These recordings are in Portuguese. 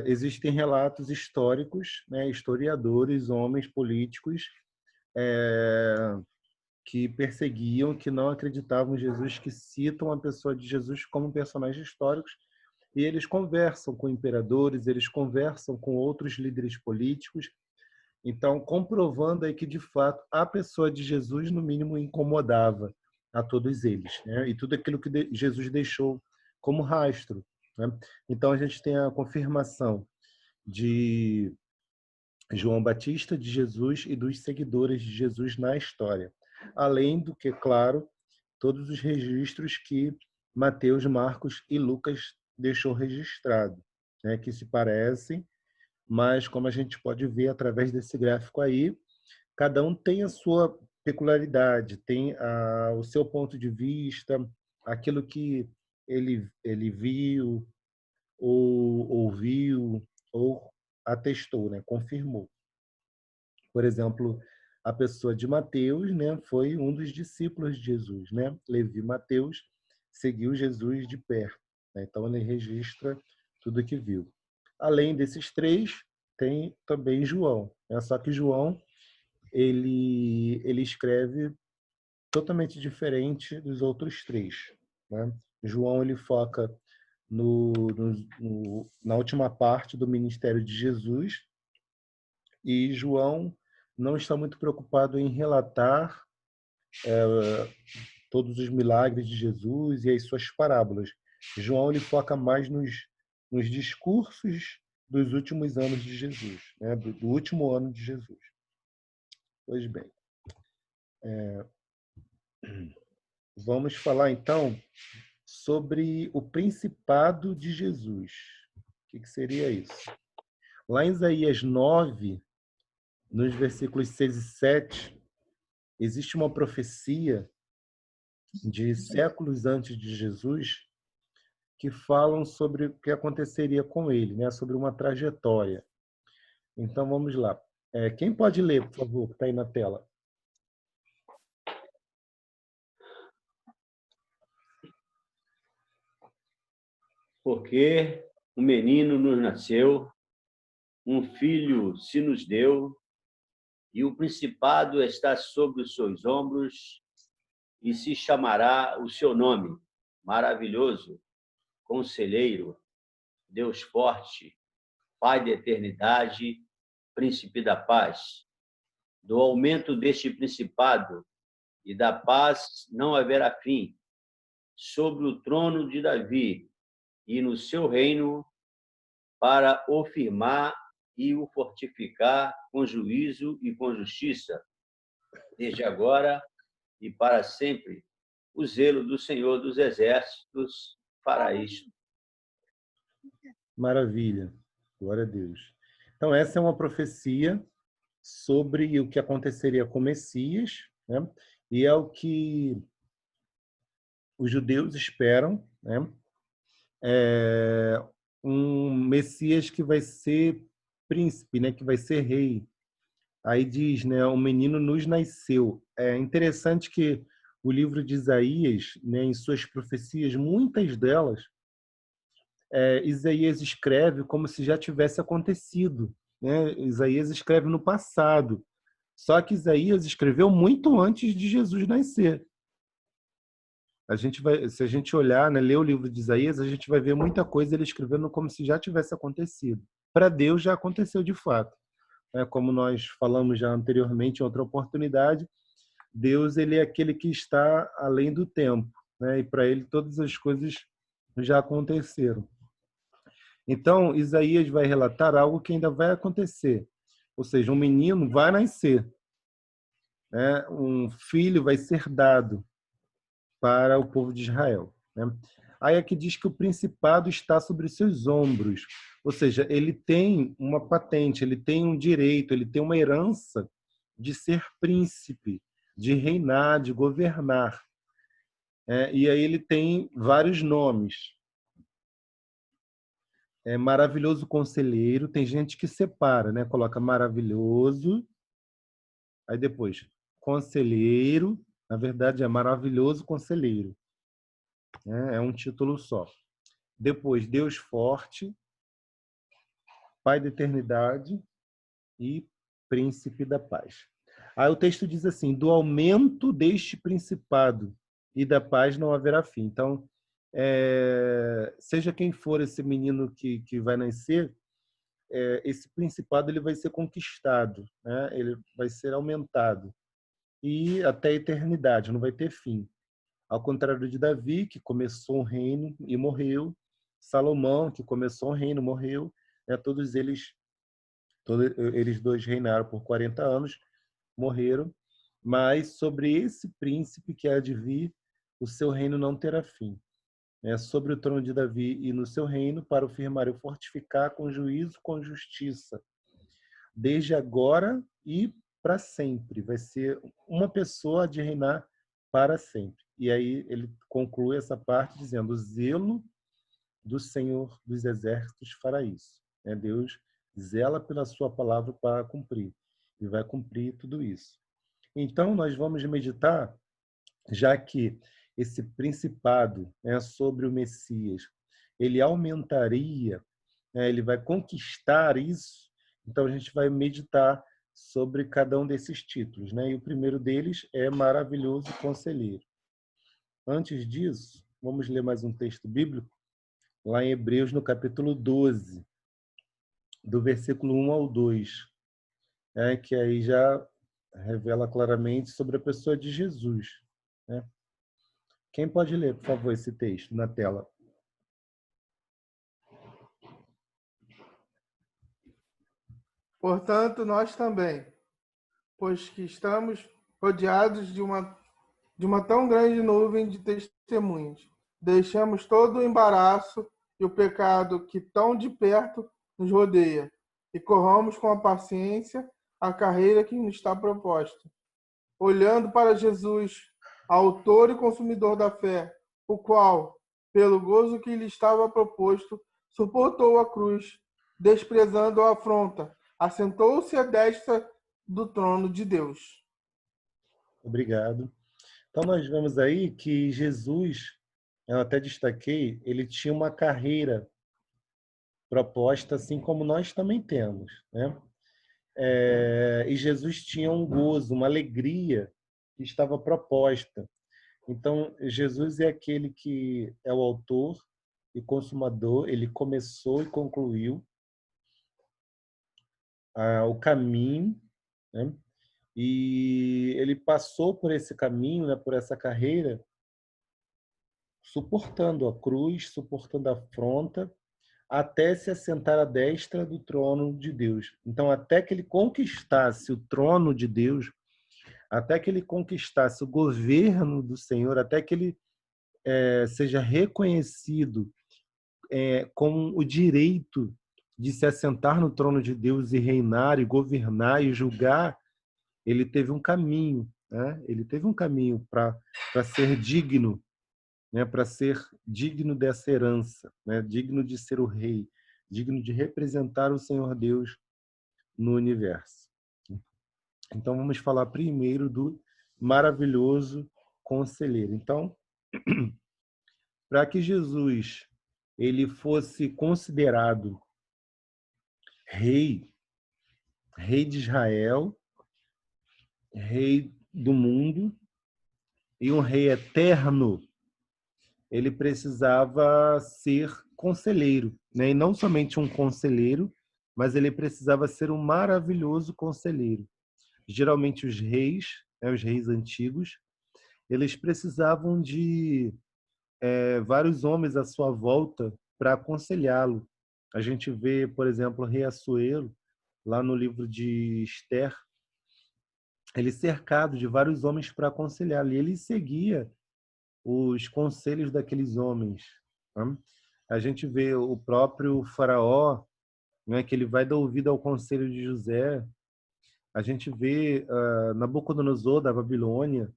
Existem relatos históricos, né, historiadores, homens políticos, que perseguiam, que não acreditavam em Jesus, que citam a pessoa de Jesus como personagens históricos, e eles conversam com imperadores, eles conversam com outros líderes políticos, então comprovando aí que, de fato, a pessoa de Jesus, no mínimo, incomodava a todos eles, né? E tudo aquilo que Jesus deixou como rastro, né? Então a gente tem a confirmação de João Batista, de Jesus e dos seguidores de Jesus na história. Além do que, claro, todos os registros que Mateus, Marcos e Lucas deixou registrado, né, que se parecem, mas como a gente pode ver através desse gráfico aí, cada um tem a sua peculiaridade, tem o seu ponto de vista, aquilo que ele viu, ou ouviu, ou atestou, né, confirmou. Por exemplo, a pessoa de Mateus, né, foi um dos discípulos de Jesus, né? Levi Mateus seguiu Jesus de perto, né? Então ele registra tudo o que viu. Além desses três, tem também João, né? Só que João ele escreve totalmente diferente dos outros três, né? João ele foca na última parte do ministério de Jesus, e João não está muito preocupado em relatar todos os milagres de Jesus e as suas parábolas. João ele foca mais nos discursos dos últimos anos de Jesus, né? do último ano de Jesus. Pois bem, vamos falar então sobre o principado de Jesus. O que seria isso? Lá em Isaías 9, nos versículos 6 e 7, existe uma profecia de séculos antes de Jesus que falam sobre o que aconteceria com ele, né? Sobre uma trajetória. Então, vamos lá. Quem pode ler, por favor, que está aí na tela? Porque um menino nos nasceu, um filho se nos deu, e o principado está sobre os seus ombros, e se chamará o seu nome, maravilhoso, conselheiro, Deus forte, Pai da eternidade, príncipe da paz. Do aumento deste principado e da paz não haverá fim, sobre o trono de Davi e no seu reino, para o firmar e o fortificar com juízo e com justiça, desde agora e para sempre. O zelo do Senhor dos Exércitos fará isto. Maravilha. Glória a Deus. Então, essa é uma profecia sobre o que aconteceria com o Messias, né? E é o que os judeus esperam, né? Um Messias que vai ser príncipe, né? Que vai ser rei. Aí diz, né? Um menino nos nasceu. É interessante que o livro de Isaías, né? Em suas profecias, muitas delas, Isaías escreve como se já tivesse acontecido, né? Isaías escreve no passado. Só que Isaías escreveu muito antes de Jesus nascer. Se a gente olhar, né, ler o livro de Isaías, a gente vai ver muita coisa ele escrevendo como se já tivesse acontecido. Para Deus já aconteceu de fato. Como nós falamos já anteriormente em outra oportunidade, Deus ele é aquele que está além do tempo, né? E para ele todas as coisas já aconteceram. Então, Isaías vai relatar algo que ainda vai acontecer. Ou seja, um menino vai nascer, né? Um filho vai ser dado para o povo de Israel, né? Aí aqui diz que o principado está sobre os seus ombros. Ou seja, ele tem uma patente, ele tem um direito, ele tem uma herança de ser príncipe, de reinar, de governar. E aí ele tem vários nomes. Maravilhoso conselheiro, tem gente que separa, né? Coloca maravilhoso, aí depois conselheiro, na verdade é maravilhoso conselheiro, né? É um título só. Depois Deus forte, Pai da eternidade e príncipe da paz. Aí o texto diz assim: do aumento deste principado e da paz não haverá fim. Então, seja quem for esse menino que vai nascer, esse principado ele vai ser conquistado, né? Ele vai ser aumentado e até a eternidade, não vai ter fim. Ao contrário de Davi, que começou um reino e morreu, Salomão, que começou um reino e morreu, né? Todos eles dois reinaram por 40 anos, morreram, mas sobre esse príncipe que há de vir, o seu reino não terá fim. Sobre o trono de Davi e no seu reino, para o firmar e o fortificar com juízo, com justiça, desde agora e para sempre. Vai ser uma pessoa de reinar para sempre. E aí ele conclui essa parte dizendo: o zelo do Senhor dos Exércitos fará isso. Deus zela pela sua palavra para cumprir. E vai cumprir tudo isso. Então, nós vamos meditar, já que esse principado sobre o Messias, ele aumentaria, ele vai conquistar isso. Então, a gente vai meditar sobre cada um desses títulos. E o primeiro deles é Maravilhoso Conselheiro. Antes disso, vamos ler mais um texto bíblico, lá em Hebreus, no capítulo 12, do versículo 1 ao 2, que aí já revela claramente sobre a pessoa de Jesus. Quem pode ler, por favor, esse texto na tela? Portanto, nós também, pois que estamos rodeados de uma tão grande nuvem de testemunhas, deixamos todo o embaraço e o pecado que tão de perto nos rodeia, e corramos com a paciência a carreira que nos está proposta, olhando para Jesus, autor e consumidor da fé, o qual, pelo gozo que lhe estava proposto, suportou a cruz, desprezando a afronta, assentou-se à destra do trono de Deus. Obrigado. Então, nós vemos aí que Jesus, eu até destaquei, ele tinha uma carreira proposta, assim como nós também temos, e Jesus tinha um gozo, uma alegria que estava proposta. Então, Jesus é aquele que é o autor e consumador, ele começou e concluiu o caminho, e ele passou por esse caminho, por essa carreira, suportando a cruz, suportando a afronta, até se assentar à destra do trono de Deus. Então, até que ele conquistasse o trono de Deus, até que ele conquistasse o governo do Senhor, até que ele seja reconhecido com o direito de se assentar no trono de Deus e reinar e governar e julgar, ele teve um caminho, ele teve um caminho para ser digno, para ser digno dessa herança, digno de ser o rei, digno de representar o Senhor Deus no universo. Então, vamos falar primeiro do maravilhoso conselheiro. Então, para que Jesus ele fosse considerado rei, rei de Israel, rei do mundo e um rei eterno, ele precisava ser conselheiro, E não somente um conselheiro, mas ele precisava ser um maravilhoso conselheiro. Geralmente os reis antigos, eles precisavam de vários homens à sua volta para aconselhá-lo. A gente vê, por exemplo, o rei Assuero, lá no livro de Esther, ele cercado de vários homens para aconselhá-lo, e ele seguia os conselhos daqueles homens. A gente vê o próprio faraó, que ele vai dar ouvido ao conselho de José. A gente vê Nabucodonosor da Babilônia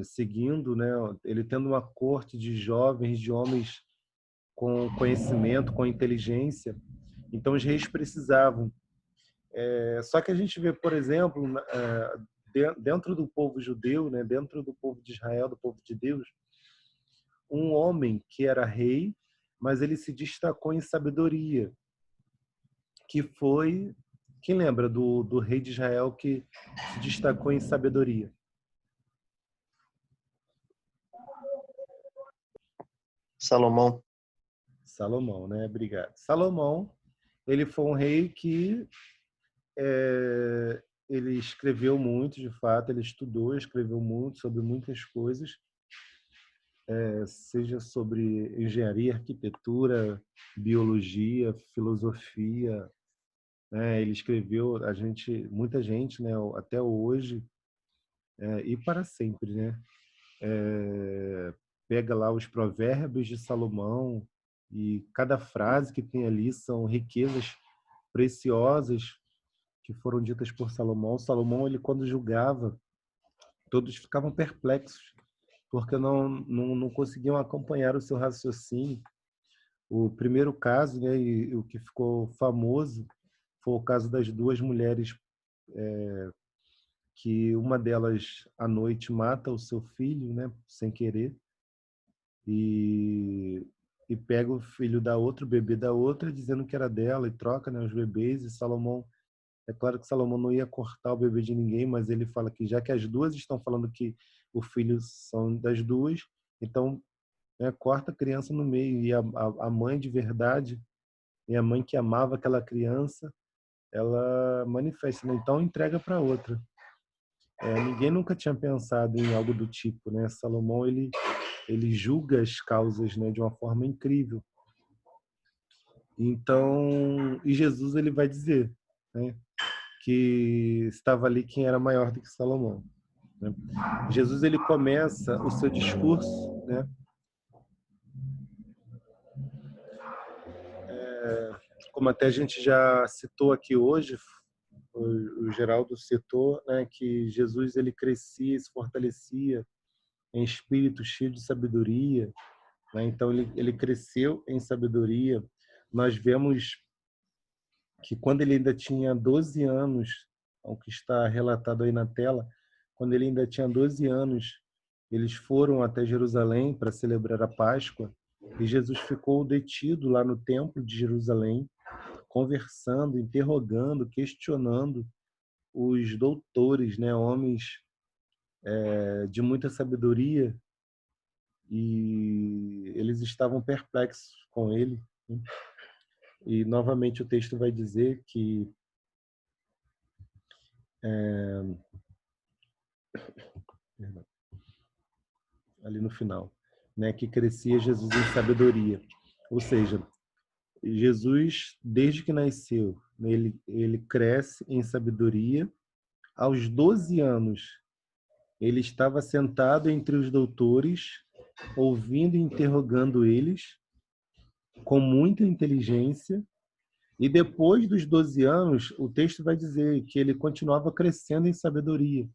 seguindo, ele tendo uma corte de jovens, de homens com conhecimento, com inteligência. Então os reis precisavam. Só que a gente vê, por exemplo, dentro do povo judeu, dentro do povo de Israel, do povo de Deus, um homem que era rei, mas ele se destacou em sabedoria. que foi... Quem lembra do rei de Israel que se destacou em sabedoria? Salomão. Salomão, né? Obrigado. Salomão, ele foi um rei que ele escreveu muito, de fato, ele estudou, escreveu muito sobre muitas coisas, seja sobre engenharia, arquitetura, biologia, filosofia, né? Ele escreveu, muita gente, né? Até hoje e para sempre, né? Pega lá os provérbios de Salomão e cada frase que tem ali são riquezas preciosas que foram ditas por Salomão. Salomão, ele quando julgava, todos ficavam perplexos, porque não conseguiam acompanhar o seu raciocínio. O primeiro caso, né, e o que ficou famoso, foi o caso das duas mulheres, que uma delas, à noite, mata o seu filho, né, sem querer, e pega o filho da outra, o bebê da outra, dizendo que era dela, e troca, né, os bebês. E Salomão, é claro que Salomão não ia cortar o bebê de ninguém, mas ele fala que já que as duas estão falando que o filho são das duas, então, né, corta a criança no meio. E a mãe de verdade, e a mãe que amava aquela criança, ela manifesta, né? Então entrega para outra. Ninguém nunca tinha pensado em algo do tipo, né? Salomão, ele julga as causas, né, de uma forma incrível. Então, e Jesus, ele vai dizer, né, que estava ali quem era maior do que Salomão, né? Jesus, ele começa o seu discurso, né, como até a gente já citou aqui hoje, o Geraldo citou, né, que Jesus, ele crescia e se fortalecia em espírito, cheio de sabedoria, né? Então ele cresceu em sabedoria. Nós vemos que quando ele ainda tinha 12 anos, o que está relatado aí na tela, quando ele ainda tinha 12 anos, eles foram até Jerusalém para celebrar a Páscoa, e Jesus ficou detido lá no templo de Jerusalém, conversando, interrogando, questionando os doutores, né, homens de muita sabedoria, e eles estavam perplexos com ele, né? E novamente o texto vai dizer que ali no final, né, que crescia Jesus em sabedoria. Ou seja, Jesus, desde que nasceu, ele cresce em sabedoria. Aos 12 anos, ele estava sentado entre os doutores, ouvindo e interrogando eles com muita inteligência. E depois dos 12 anos, o texto vai dizer que ele continuava crescendo em sabedoria.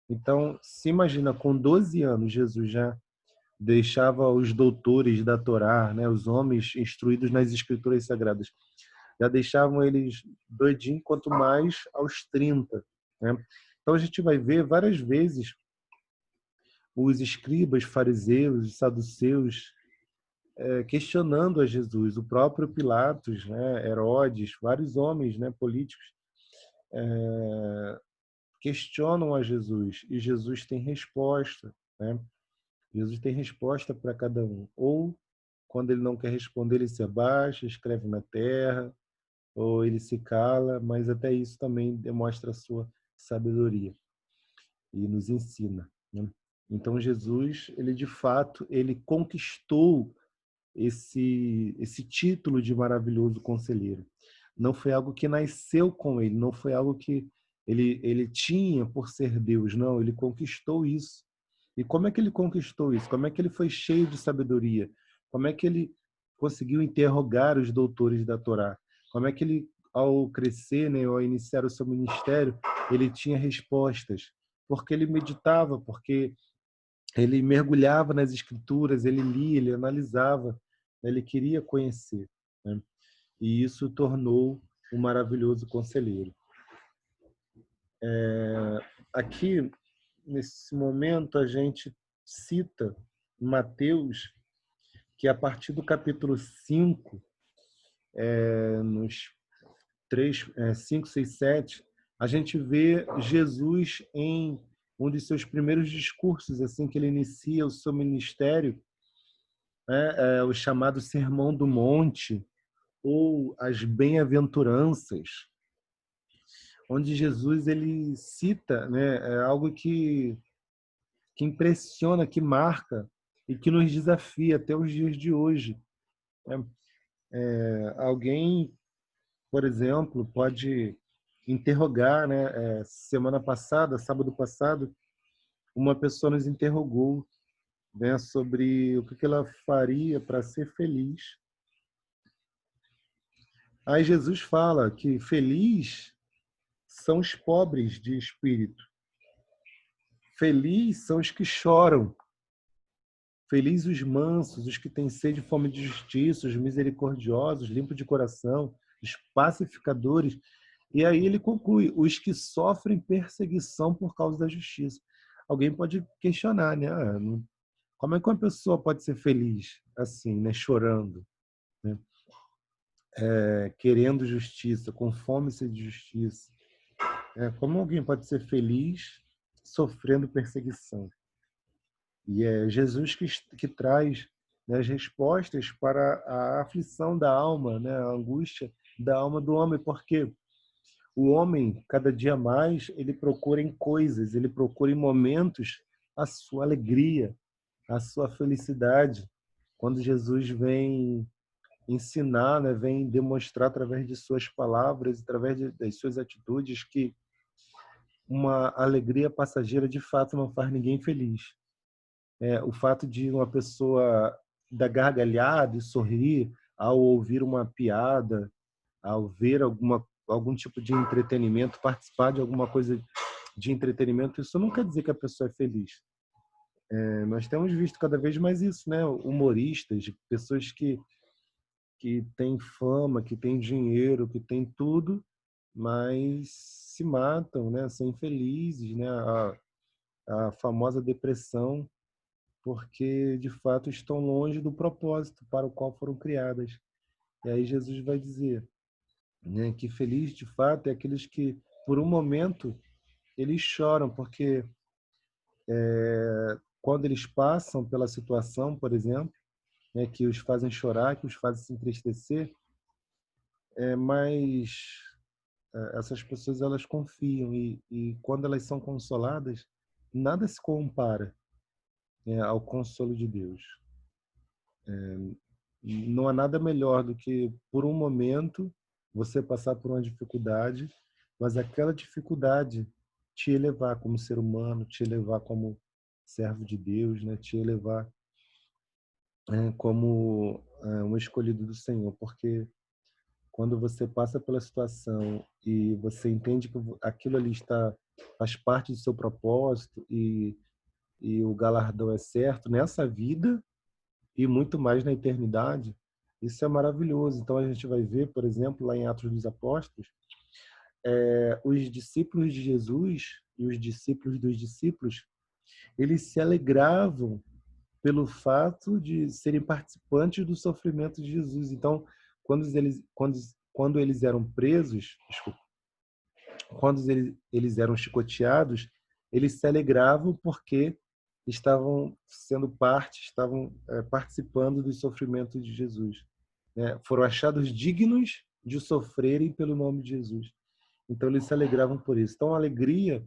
Então, se imagina, com 12 anos, Jesus já deixava os doutores da Torá, né, os homens instruídos nas escrituras sagradas, já deixavam eles doidinhos, quanto mais aos 30, né? Então a gente vai ver várias vezes os escribas, fariseus, saduceus questionando a Jesus, o próprio Pilatos, né, Herodes, vários homens, né, políticos, questionam a Jesus, e Jesus tem resposta, né? Jesus tem resposta para cada um. Ou, quando ele não quer responder, ele se abaixa, escreve na terra, ou ele se cala, mas até isso também demonstra a sua sabedoria e nos ensina, né? Então Jesus, ele de fato, ele conquistou esse título de maravilhoso conselheiro. Não foi algo que nasceu com ele, não foi algo que ele tinha por ser Deus, não, ele conquistou isso. E como é que ele conquistou isso? Como é que ele foi cheio de sabedoria? Como é que ele conseguiu interrogar os doutores da Torá? Como é que ele, ao crescer, né, ao iniciar o seu ministério, ele tinha respostas? Porque ele meditava, porque ele mergulhava nas escrituras, ele lia, ele analisava, né, ele queria conhecer, né? E isso tornou um maravilhoso conselheiro. Aqui, nesse momento, a gente cita Mateus, que a partir do capítulo 5, nos 3, 5, 6, 7, a gente vê Jesus em um de seus primeiros discursos, assim que ele inicia o seu ministério, né, o chamado Sermão do Monte, ou as Bem-aventuranças, onde Jesus ele cita, né, algo que impressiona, que marca e que nos desafia até os dias de hoje. Né? Alguém, por exemplo, pode interrogar, né? Semana passada, sábado passado, uma pessoa nos interrogou, né, sobre o que ela faria para ser feliz. Aí Jesus fala que feliz são os pobres de espírito. Feliz são os que choram. Feliz os mansos, os que têm sede e fome de justiça, os misericordiosos, limpos de coração, os pacificadores. E aí ele conclui, os que sofrem perseguição por causa da justiça. Alguém pode questionar, né? Como é que uma pessoa pode ser feliz assim, né? Chorando, né? Querendo justiça, com fome e sede de justiça. Como alguém pode ser feliz sofrendo perseguição? E é Jesus que traz, né, as respostas para a aflição da alma, né, a angústia da alma do homem, porque o homem, cada dia mais, ele procura em coisas, ele procura em momentos a sua alegria, a sua felicidade. Quando Jesus vem ensinar, né, vem demonstrar através de suas palavras, através das suas atitudes, que uma alegria passageira de fato não faz ninguém feliz. O fato de uma pessoa dar gargalhada e sorrir ao ouvir uma piada, ao ver algum tipo de entretenimento, participar de alguma coisa de entretenimento, isso não quer dizer que a pessoa é feliz. Nós temos visto cada vez mais isso, né? Humoristas, pessoas que têm fama, que têm dinheiro, que têm tudo, mas se matam, né? São infelizes, né? A famosa depressão, porque de fato estão longe do propósito para o qual foram criadas. E aí Jesus vai dizer, né, que feliz de fato é aqueles que por um momento eles choram, porque quando eles passam pela situação, por exemplo, né, que os fazem chorar, que os fazem se entristecer, mas essas pessoas elas confiam e quando elas são consoladas, nada se compara, né, ao consolo de Deus. Não há nada melhor do que, por um momento, você passar por uma dificuldade, mas aquela dificuldade te elevar como ser humano, te elevar como servo de Deus, né? Te elevar como um escolhido do Senhor, porque quando você passa pela situação e você entende que aquilo ali faz parte do seu propósito e o galardão é certo nessa vida, e muito mais na eternidade, isso é maravilhoso. Então a gente vai ver, por exemplo, lá em Atos dos Apóstolos, os discípulos de Jesus e os discípulos dos discípulos, eles se alegravam pelo fato de serem participantes do sofrimento de Jesus. Então, quando eles eram presos, desculpa, quando eles eram chicoteados, eles se alegravam porque estavam estavam participando do sofrimento de Jesus. Né? Foram achados dignos de sofrerem pelo nome de Jesus. Então, eles se alegravam por isso. Então, a alegria,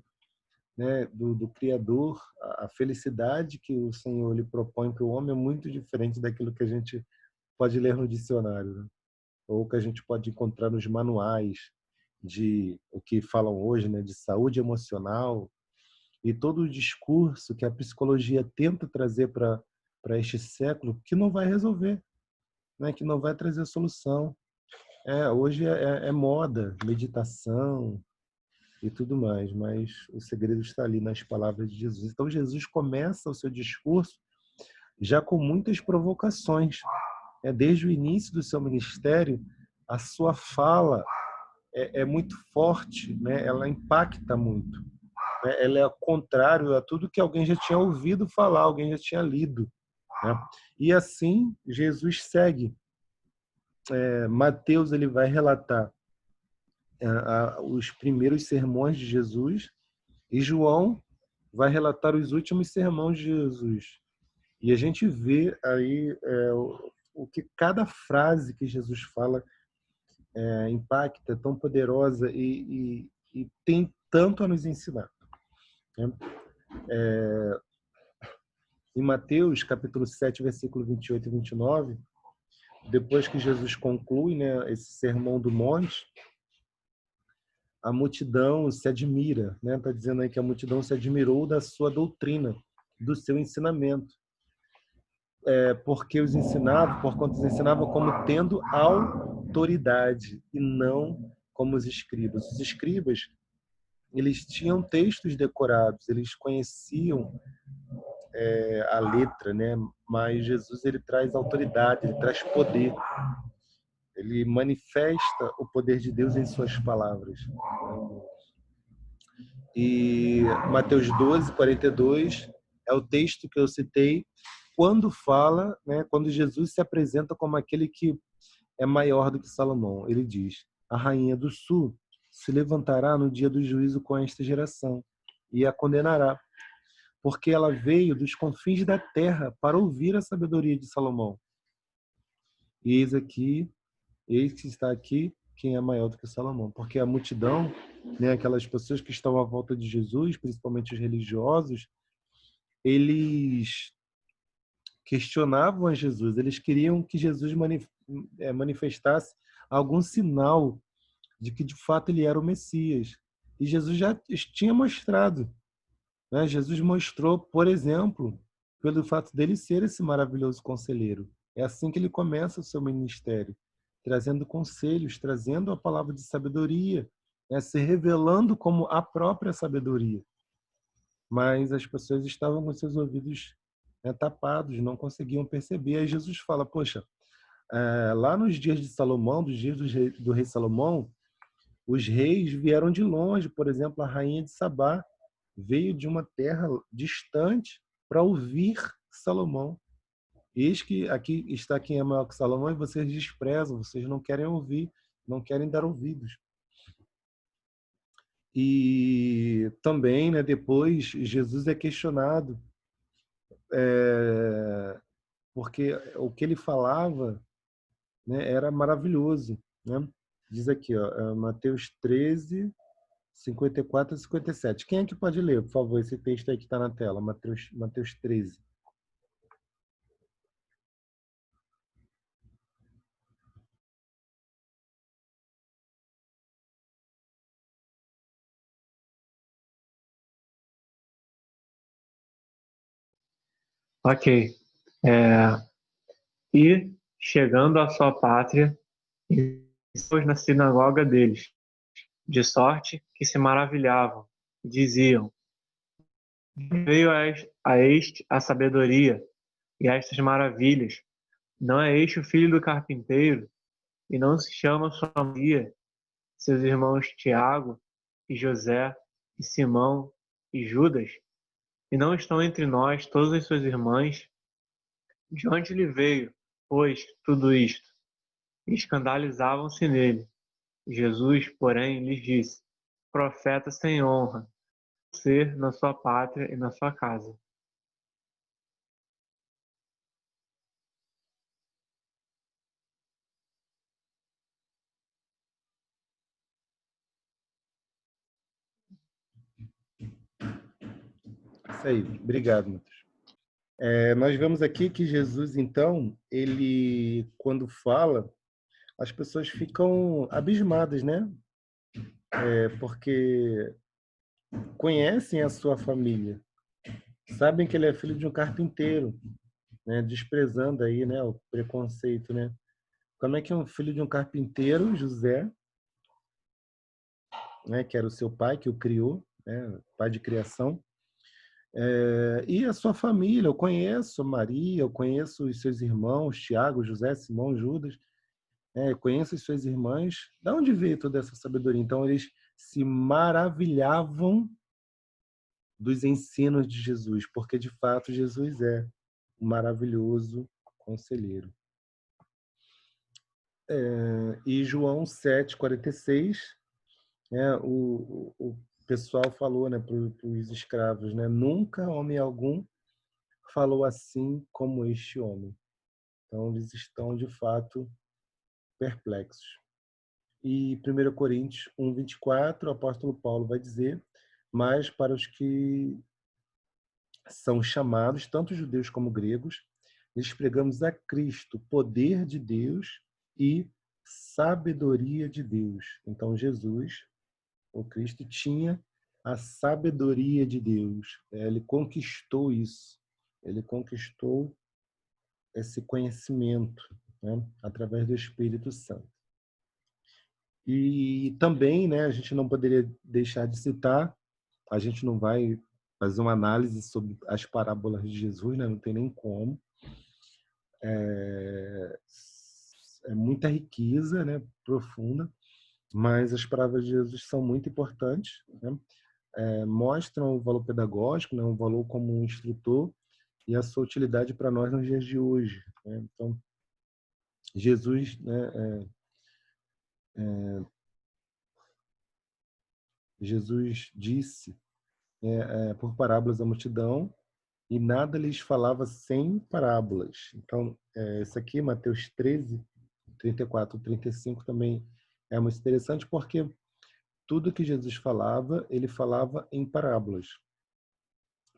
né, do Criador, a felicidade que o Senhor lhe propõe para o homem é muito diferente daquilo que a gente pode ler no dicionário, né? Ou que a gente pode encontrar nos manuais de o que falam hoje, né, de saúde emocional, e todo o discurso que a psicologia tenta trazer para este século, que não vai resolver, né, que não vai trazer solução. Hoje é moda, meditação e tudo mais, mas o segredo está ali nas palavras de Jesus. Então Jesus começa o seu discurso já com muitas provocações. Desde o início do seu ministério, a sua fala é muito forte, né? Ela impacta muito. Né? Ela é contrário a tudo que alguém já tinha ouvido falar, alguém já tinha lido. Né? E assim, Jesus segue. Mateus ele vai relatar os primeiros sermões de Jesus, e João vai relatar os últimos sermões de Jesus. E a gente vê aí o que cada frase que Jesus fala impacta, é tão poderosa e tem tanto a nos ensinar, né? Em Mateus, capítulo 7, versículo 28 e 29, depois que Jesus conclui, né, esse sermão do monte, a multidão se admira, né? Está dizendo aí que a multidão se admirou da sua doutrina, do seu ensinamento, porque por conta os ensinava como tendo autoridade e não como os escribas. Os escribas, eles tinham textos decorados, eles conheciam a letra, né? Mas Jesus, ele traz autoridade, ele traz poder, ele manifesta o poder de Deus em suas palavras. E Mateus 12, 42 é o texto que eu citei quando fala, né, quando Jesus se apresenta como aquele que é maior do que Salomão. Ele diz: a rainha do sul se levantará no dia do juízo com esta geração e a condenará, porque ela veio dos confins da terra para ouvir a sabedoria de Salomão. E eis que está aqui quem é maior do que Salomão. Porque a multidão, né, aquelas pessoas que estão à volta de Jesus, principalmente os religiosos, eles questionavam a Jesus, eles queriam que Jesus manifestasse algum sinal de que de fato ele era o Messias. E Jesus já tinha mostrado, né? Jesus mostrou, por exemplo, pelo fato dele ser esse maravilhoso conselheiro. É assim que ele começa o seu ministério, trazendo conselhos, trazendo a palavra de sabedoria, né? Se revelando como a própria sabedoria. Mas as pessoas estavam com seus ouvidos tapados, não conseguiam perceber. Aí Jesus fala, poxa, lá nos dias de Salomão, dos dias do rei Salomão, os reis vieram de longe. Por exemplo, a rainha de Sabá veio de uma terra distante para ouvir Salomão. Eis que aqui está quem é maior que Salomão e vocês desprezam, vocês não querem ouvir, não querem dar ouvidos. E também, né, depois, Jesus é questionado, porque o que ele falava, né, era maravilhoso, né? Diz aqui, ó, Mateus 13, 54 a 57. Quem é que pode ler, por favor, esse texto aí que está na tela, Mateus 13. Ok. E, chegando à sua pátria, ensinou na sinagoga deles, de sorte que se maravilhavam, diziam: veio a este a sabedoria e a estas maravilhas. Não é este o filho do carpinteiro? E não se chama sua Maria, seus irmãos Tiago e José e Simão e Judas? E não estão entre nós todas as suas irmãs? De onde lhe veio, pois, tudo isto? E escandalizavam-se nele. Jesus, porém, lhes disse: profeta sem honra, ser na sua pátria e na sua casa. Isso aí, obrigado, Matheus. Nós vemos aqui que Jesus, então, ele, quando fala, as pessoas ficam abismadas, né? Porque conhecem a sua família, sabem que ele é filho de um carpinteiro, né? Desprezando aí, né, o preconceito, né? Como é que um filho de um carpinteiro, José, né, que era o seu pai, que o criou, né, pai de criação, e a sua família, eu conheço Maria, eu conheço os seus irmãos, Tiago, José, Simão, Judas, eu conheço as suas irmãs. De onde veio toda essa sabedoria? Então, eles se maravilhavam dos ensinos de Jesus, porque, de fato, Jesus é um maravilhoso conselheiro. E João 7,46 O pessoal falou, né, para os escravos, né, nunca homem algum falou assim como este homem. Então, eles estão, de fato, perplexos. E 1 Coríntios 1:24, o apóstolo Paulo vai dizer: mas para os que são chamados, tanto judeus como gregos, lhes pregamos a Cristo, poder de Deus e sabedoria de Deus. Então, Jesus, o Cristo, tinha a sabedoria de Deus. Ele conquistou isso. Ele conquistou esse conhecimento, né, através do Espírito Santo. E também, né, a gente não poderia deixar de citar, a gente não vai fazer uma análise sobre as parábolas de Jesus, né, não tem nem como. É muita riqueza, né, profunda, mas as parábolas de Jesus são muito importantes, né? Mostram o valor pedagógico, né, um valor como um instrutor e a sua utilidade para nós nos dias de hoje, né? Então, Jesus, né, Jesus disse por parábolas à multidão e nada lhes falava sem parábolas. Então, isso aqui, Mateus 13, 34, 35, também é muito interessante porque tudo que Jesus falava, ele falava em parábolas,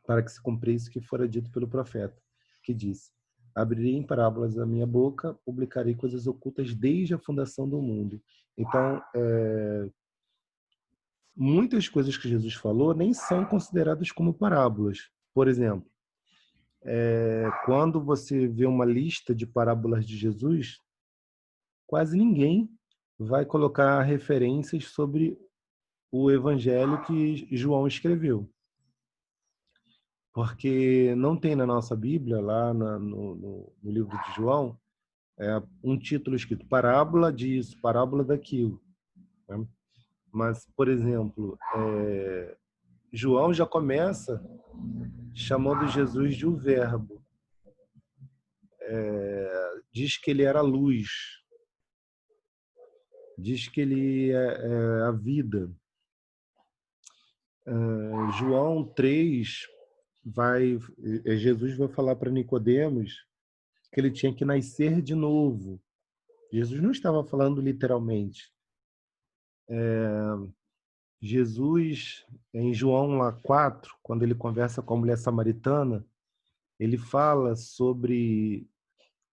para que se cumprisse o que fora dito pelo profeta, que disse: abrirei em parábolas a minha boca, publicarei coisas ocultas desde a fundação do mundo. Então, muitas coisas que Jesus falou nem são consideradas como parábolas. Por exemplo, quando você vê uma lista de parábolas de Jesus, quase ninguém vai colocar referências sobre o evangelho que João escreveu. Porque não tem na nossa Bíblia, lá no livro de João, um título escrito parábola disso, parábola daquilo, né? Mas, por exemplo, João já começa chamando Jesus de o Verbo. Diz que ele era a luz, diz que ele é a vida. João 3 Jesus vai falar para Nicodemos que ele tinha que nascer de novo. Jesus não estava falando literalmente. Jesus, em João lá 4, quando ele conversa com a mulher samaritana, ele fala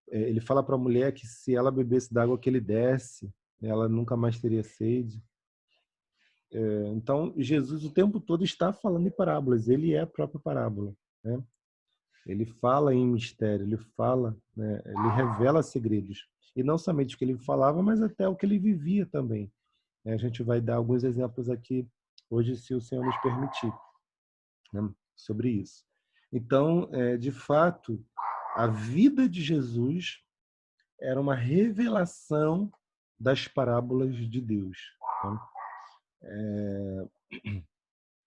ele fala para a mulher que se ela bebesse da água que ele desse, ela nunca mais teria sede. Então, Jesus o tempo todo está falando em parábolas, ele é a própria parábola, né? Ele fala em mistério, ele fala, né? Ele revela segredos. E não somente o que ele falava, mas até o que ele vivia também. A gente vai dar alguns exemplos aqui hoje, se o Senhor nos permitir, né, sobre isso. Então, de fato, a vida de Jesus era uma revelação das parábolas de Deus, né?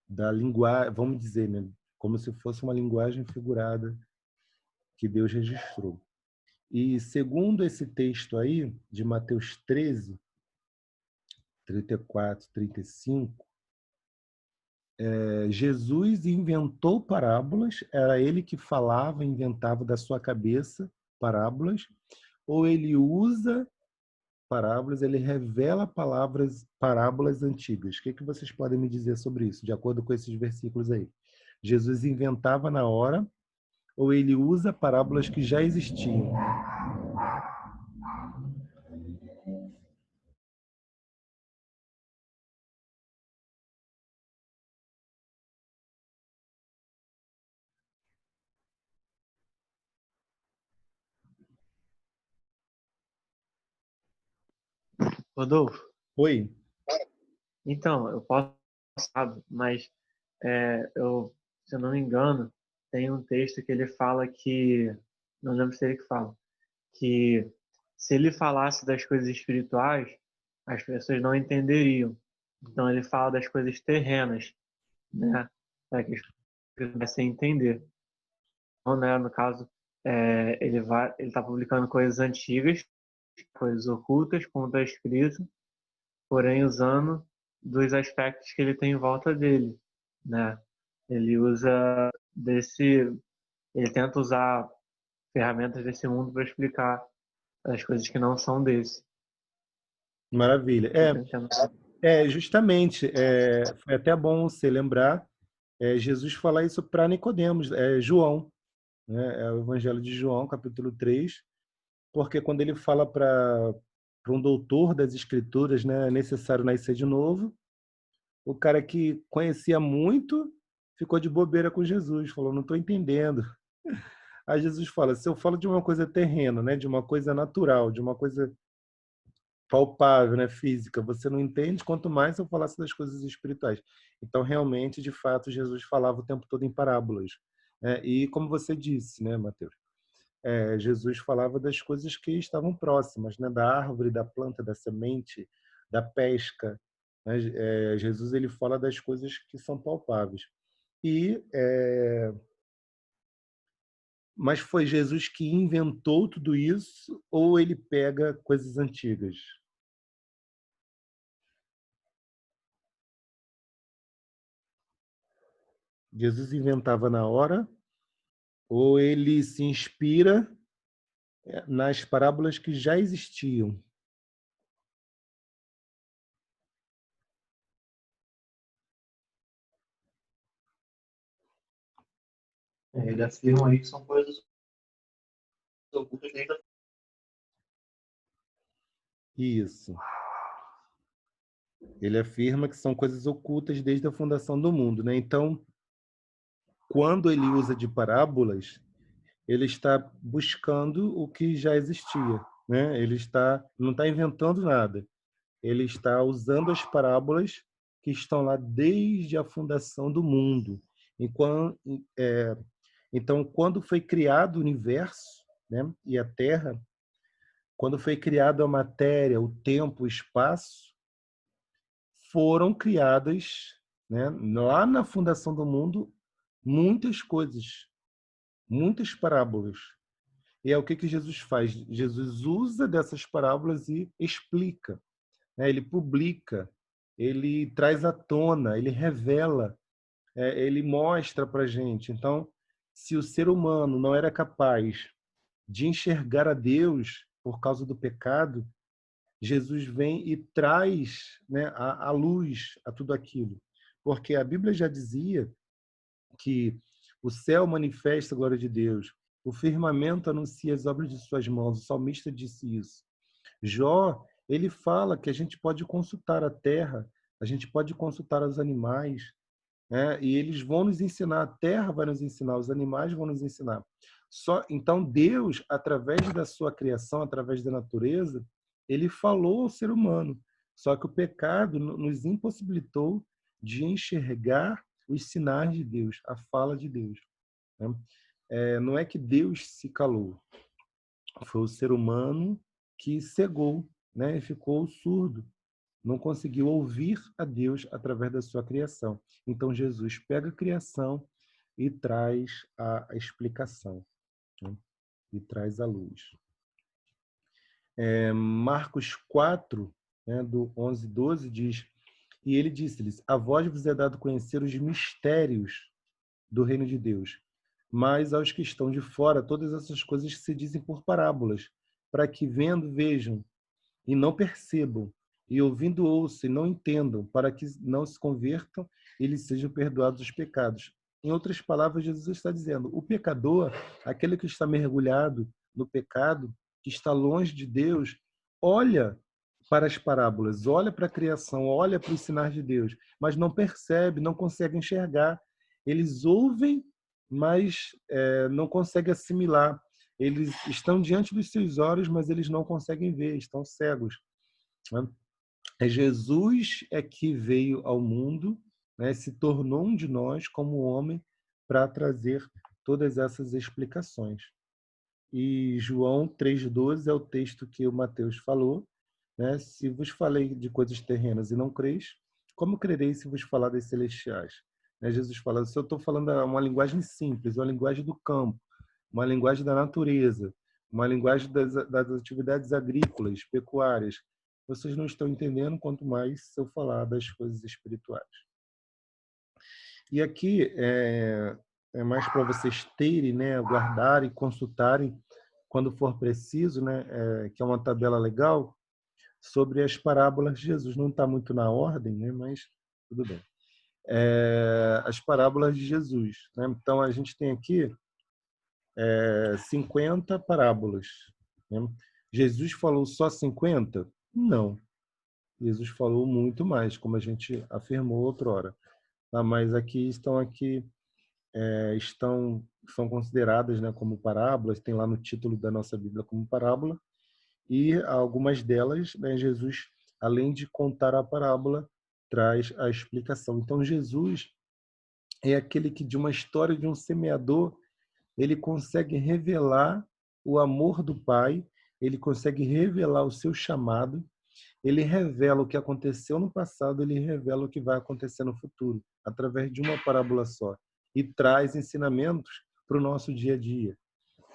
Da linguagem, vamos dizer, né, como se fosse uma linguagem figurada que Deus registrou. E segundo esse texto aí, de Mateus 13, 34, 35, Jesus inventou parábolas, era ele que falava, inventava da sua cabeça parábolas, ou ele usa parábolas, ele revela parábolas antigas. O que vocês podem me dizer sobre isso, de acordo com esses versículos aí? Jesus inventava na hora, ou ele usa parábolas que já existiam? Rodolfo, Oi? então, eu posso, mas se eu não me engano, tem um texto que ele fala que, não lembro se é ele que fala, que se ele falasse das coisas espirituais, as pessoas não entenderiam. Então ele fala das coisas terrenas, né? Para que as pessoas comecem a entender. Então, né, no caso, ele está publicando coisas antigas, coisas ocultas, como está escrito, porém usando dos aspectos que ele tem em volta dele, né? Ele usa ele tenta usar ferramentas desse mundo para explicar as coisas que não são desse. Maravilha. Justamente, foi até bom você lembrar, Jesus falar isso para Nicodemos, João, né? É o Evangelho de João, capítulo 3, porque quando ele fala para um doutor das Escrituras, né, é necessário nascer de novo, o cara que conhecia muito ficou de bobeira com Jesus, falou, não estou entendendo. Aí Jesus fala, se eu falo de uma coisa terrena, né, de uma coisa natural, de uma coisa palpável, né, física, você não entende, quanto mais eu falasse das coisas espirituais. Então, realmente, de fato, Jesus falava o tempo todo em parábolas. E como você disse, né, Mateus, Jesus falava das coisas que estavam próximas, né, da árvore, da planta, da semente, da pesca, né? Jesus ele fala das coisas que são palpáveis. Mas foi Jesus que inventou tudo isso ou ele pega coisas antigas? Jesus inventava na hora ou ele se inspira nas parábolas que já existiam? Ele afirma aí que são coisas ocultas dentro da... Isso. Ele afirma que são coisas ocultas desde a fundação do mundo, né? Então, quando ele usa de parábolas, ele está buscando o que já existia, né? Não está inventando nada. Ele está usando as parábolas que estão lá desde a fundação do mundo. Então, quando foi criado o universo, né, e a Terra, quando foi criada a matéria, o tempo, o espaço, foram criadas, né, lá na fundação do mundo, muitas coisas, muitas parábolas. E é o que Jesus faz? Jesus usa dessas parábolas e explica, né? Ele publica, ele traz à tona, ele revela, ele mostra para a gente. Então, se o ser humano não era capaz de enxergar a Deus por causa do pecado, Jesus vem e traz, né, a luz a tudo aquilo. Porque a Bíblia já dizia que o céu manifesta a glória de Deus, o firmamento anuncia as obras de suas mãos, o salmista disse isso. Jó, ele fala que a gente pode consultar a terra, a gente pode consultar os animais, né? E eles vão nos ensinar, a terra vai nos ensinar, os animais vão nos ensinar. Então Deus, através da sua criação, através da natureza, ele falou ao ser humano. Só que o pecado nos impossibilitou de enxergar os sinais de Deus, a fala de Deus, né? Não é que Deus se calou, foi o ser humano que cegou, né? E ficou surdo, não conseguiu ouvir a Deus através da sua criação. Então Jesus pega a criação e traz a explicação, né? E traz a luz. Marcos 4, né, do 11 e 12 diz, e ele disse-lhes, a vós vos é dado conhecer os mistérios do reino de Deus, mas aos que estão de fora todas essas coisas se dizem por parábolas, para que vendo vejam e não percebam, e ouvindo ouçam e não entendam, para que não se convertam e lhes sejam perdoados os pecados. Em outras palavras, Jesus está dizendo, o pecador, aquele que está mergulhado no pecado, que está longe de Deus, olha para as parábolas, olha para a criação, olha para os sinais de Deus, mas não percebe, não consegue enxergar. Eles ouvem, mas não conseguem assimilar. Eles estão diante dos seus olhos, mas eles não conseguem ver, estão cegos, né? Jesus é que veio ao mundo, né, se tornou um de nós como homem para trazer todas essas explicações. E João 3,12 é o texto que o Mateus falou, né? Se vos falei de coisas terrenas e não creis, como crereis se vos falar das celestiais? Né? Jesus fala, se eu estou falando uma linguagem simples, uma linguagem do campo, uma linguagem da natureza, uma linguagem das atividades agrícolas, pecuárias, vocês não estão entendendo, quanto mais se eu falar das coisas espirituais. E aqui é mais para vocês terem, né, guardarem, consultarem quando for preciso, né, que é uma tabela legal sobre as parábolas de Jesus. Não está muito na ordem, né, mas tudo bem. As parábolas de Jesus, né? Então a gente tem aqui 50 parábolas, né? Jesus falou só 50? Não. Jesus falou muito mais, como a gente afirmou outrora. Tá? Mas aqui são consideradas, né, como parábolas, tem lá no título da nossa Bíblia como parábola, e algumas delas, né, Jesus, além de contar a parábola, traz a explicação. Então Jesus é aquele que, de uma história de um semeador, ele consegue revelar o amor do Pai, ele consegue revelar o seu chamado, ele revela o que aconteceu no passado, ele revela o que vai acontecer no futuro, através de uma parábola só. E traz ensinamentos para o nosso dia a dia,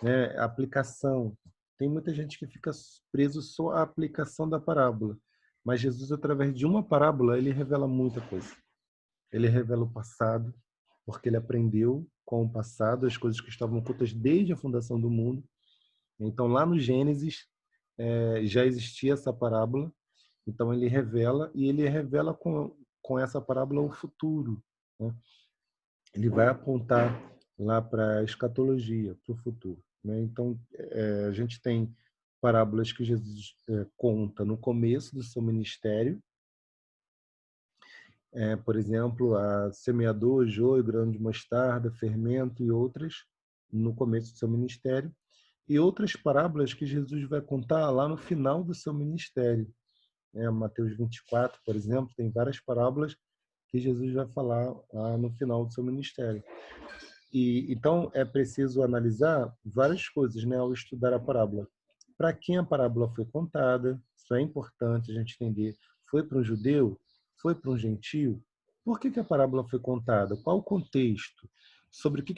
né? Aplicação. Tem muita gente que fica preso só à aplicação da parábola. Mas Jesus, através de uma parábola, ele revela muita coisa. Ele revela o passado, porque ele aprendeu com o passado as coisas que estavam ocultas desde a fundação do mundo. Então, lá no Gênesis, já existia essa parábola. Então, ele revela, e ele revela com essa parábola o futuro, né? Ele vai apontar lá para a escatologia, para o futuro, né? Então, a gente tem parábolas que Jesus conta no começo do seu ministério, por exemplo, a semeador, joio, grão de mostarda, fermento e outras, no começo do seu ministério, e outras parábolas que Jesus vai contar lá no final do seu ministério. Mateus 24, por exemplo, tem várias parábolas que Jesus vai falar lá no final do seu ministério. E então é preciso analisar várias coisas, né, ao estudar a parábola. Para quem a parábola foi contada, isso é importante a gente entender. Foi para um judeu? Foi para um gentio? Por que a parábola foi contada? Qual o contexto? Sobre o que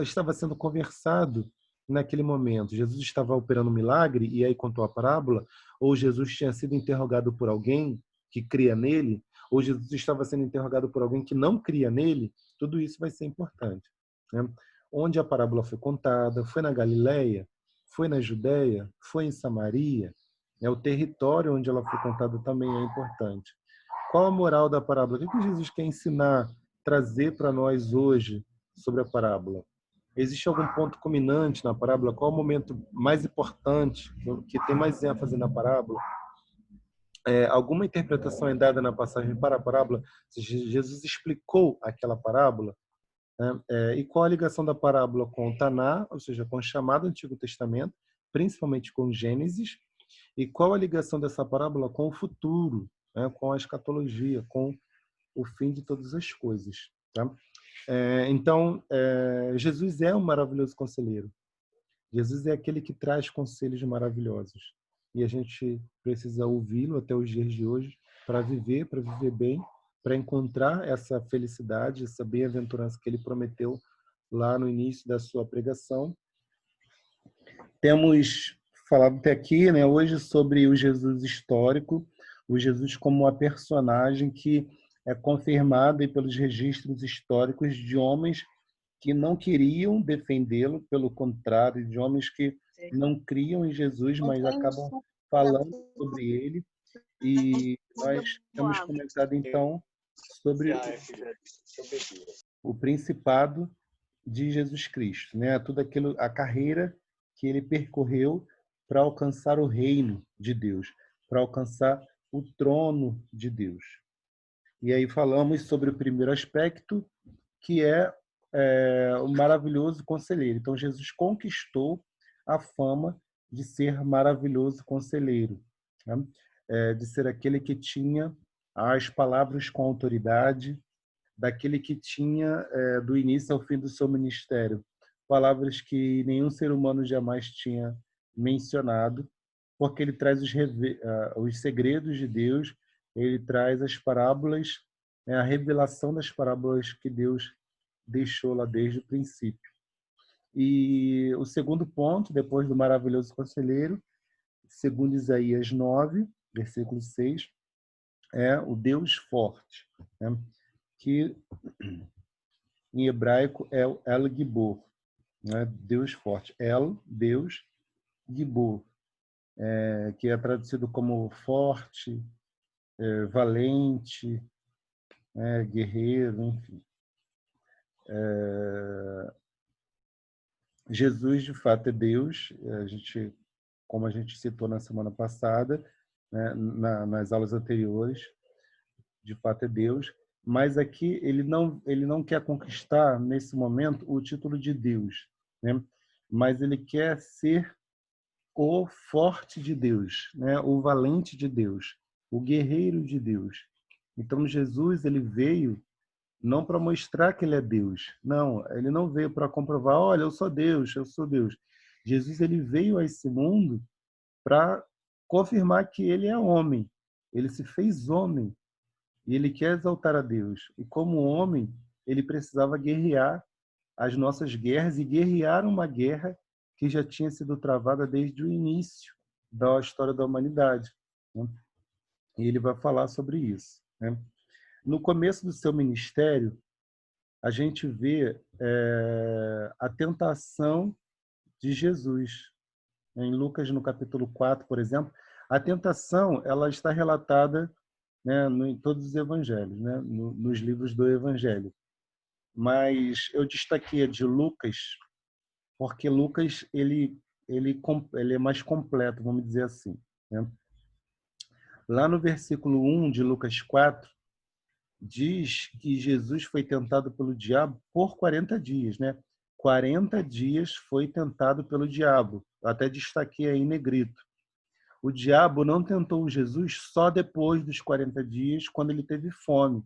estava sendo conversado naquele momento? Jesus estava operando um milagre e aí contou a parábola? Ou Jesus tinha sido interrogado por alguém que cria nele? Ou Jesus estava sendo interrogado por alguém que não cria nele? Tudo isso vai ser importante, né? Onde a parábola foi contada? Foi na Galileia? Foi na Judéia? Foi em Samaria? O território onde ela foi contada também é importante. Qual a moral da parábola? O que Jesus quer ensinar, trazer para nós hoje sobre a parábola? Existe algum ponto culminante na parábola? Qual o momento mais importante, que tem mais ênfase na parábola? Alguma interpretação é dada na passagem para a parábola? Jesus explicou aquela parábola? Né? E qual a ligação da parábola com o Taná, ou seja, com o chamado Antigo Testamento, principalmente com Gênesis? E qual a ligação dessa parábola com o futuro, né? Com a escatologia, com o fim de todas as coisas? Tá? Então, Jesus é um maravilhoso conselheiro. Jesus é aquele que traz conselhos maravilhosos. E a gente precisa ouvi-lo até os dias de hoje para viver bem, para encontrar essa felicidade, essa bem-aventurança que ele prometeu lá no início da sua pregação. Temos falado até aqui, né, hoje sobre o Jesus histórico, o Jesus como uma personagem que é confirmada pelos registros históricos de homens que não queriam defendê-lo, pelo contrário, de homens que não criam em Jesus, mas acabam falando sobre ele. E nós temos comentado, então, sobre o principado de Jesus Cristo, né? Tudo aquilo, a carreira que ele percorreu para alcançar o reino de Deus, para alcançar o trono de Deus. E aí falamos sobre o primeiro aspecto, que é o maravilhoso conselheiro. Então, Jesus conquistou a fama de ser maravilhoso conselheiro, né? De ser aquele que tinha as palavras com autoridade, daquele que tinha, do início ao fim do seu ministério, palavras que nenhum ser humano jamais tinha mencionado, porque ele traz os segredos de Deus, ele traz as parábolas, a revelação das parábolas que Deus deixou lá desde o princípio. E o segundo ponto, depois do maravilhoso conselheiro, segundo Isaías 9, versículo 6, é o Deus forte, né? Que em hebraico é o El Gibor, né? Deus forte. El, Deus, Gibor, que é traduzido como forte, valente, guerreiro, enfim. Jesus, de fato, é Deus. Como a gente citou na semana passada, né, nas aulas anteriores, de fato é Deus. Mas aqui ele não quer conquistar, nesse momento, o título de Deus, né? Mas ele quer ser o forte de Deus, né? O valente de Deus, o guerreiro de Deus. Então, Jesus ele veio não para mostrar que ele é Deus. Não, ele não veio para comprovar, olha, eu sou Deus, eu sou Deus. Jesus ele veio a esse mundo para confirmar que ele é homem. Ele se fez homem e ele quer exaltar a Deus. E como homem, ele precisava guerrear as nossas guerras e guerrear uma guerra que já tinha sido travada desde o início da história da humanidade, né? E ele vai falar sobre isso, né? No começo do seu ministério, a gente vê a tentação de Jesus. Em Lucas, no capítulo 4, por exemplo, a tentação ela está relatada, né, em todos os evangelhos, né, nos livros do evangelho. Mas eu destaquei a de Lucas, porque Lucas ele é mais completo, vamos dizer assim, né? Lá no versículo 1 de Lucas 4, diz que Jesus foi tentado pelo diabo por 40 dias, né? 40 dias foi tentado pelo diabo. Eu até destaquei aí em negrito. O diabo não tentou Jesus só depois dos 40 dias, quando ele teve fome,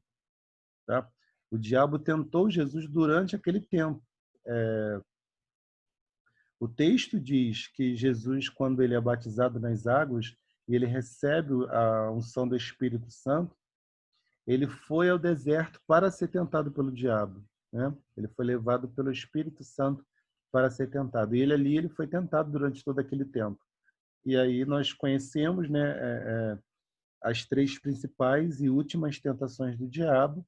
tá? O diabo tentou Jesus durante aquele tempo. O texto diz que Jesus, quando ele é batizado nas águas e ele recebe a unção do Espírito Santo, ele foi ao deserto para ser tentado pelo diabo, né? Ele foi levado pelo Espírito Santo para ser tentado. E ele foi tentado durante todo aquele tempo. E aí nós conhecemos, né, as três principais e últimas tentações do diabo,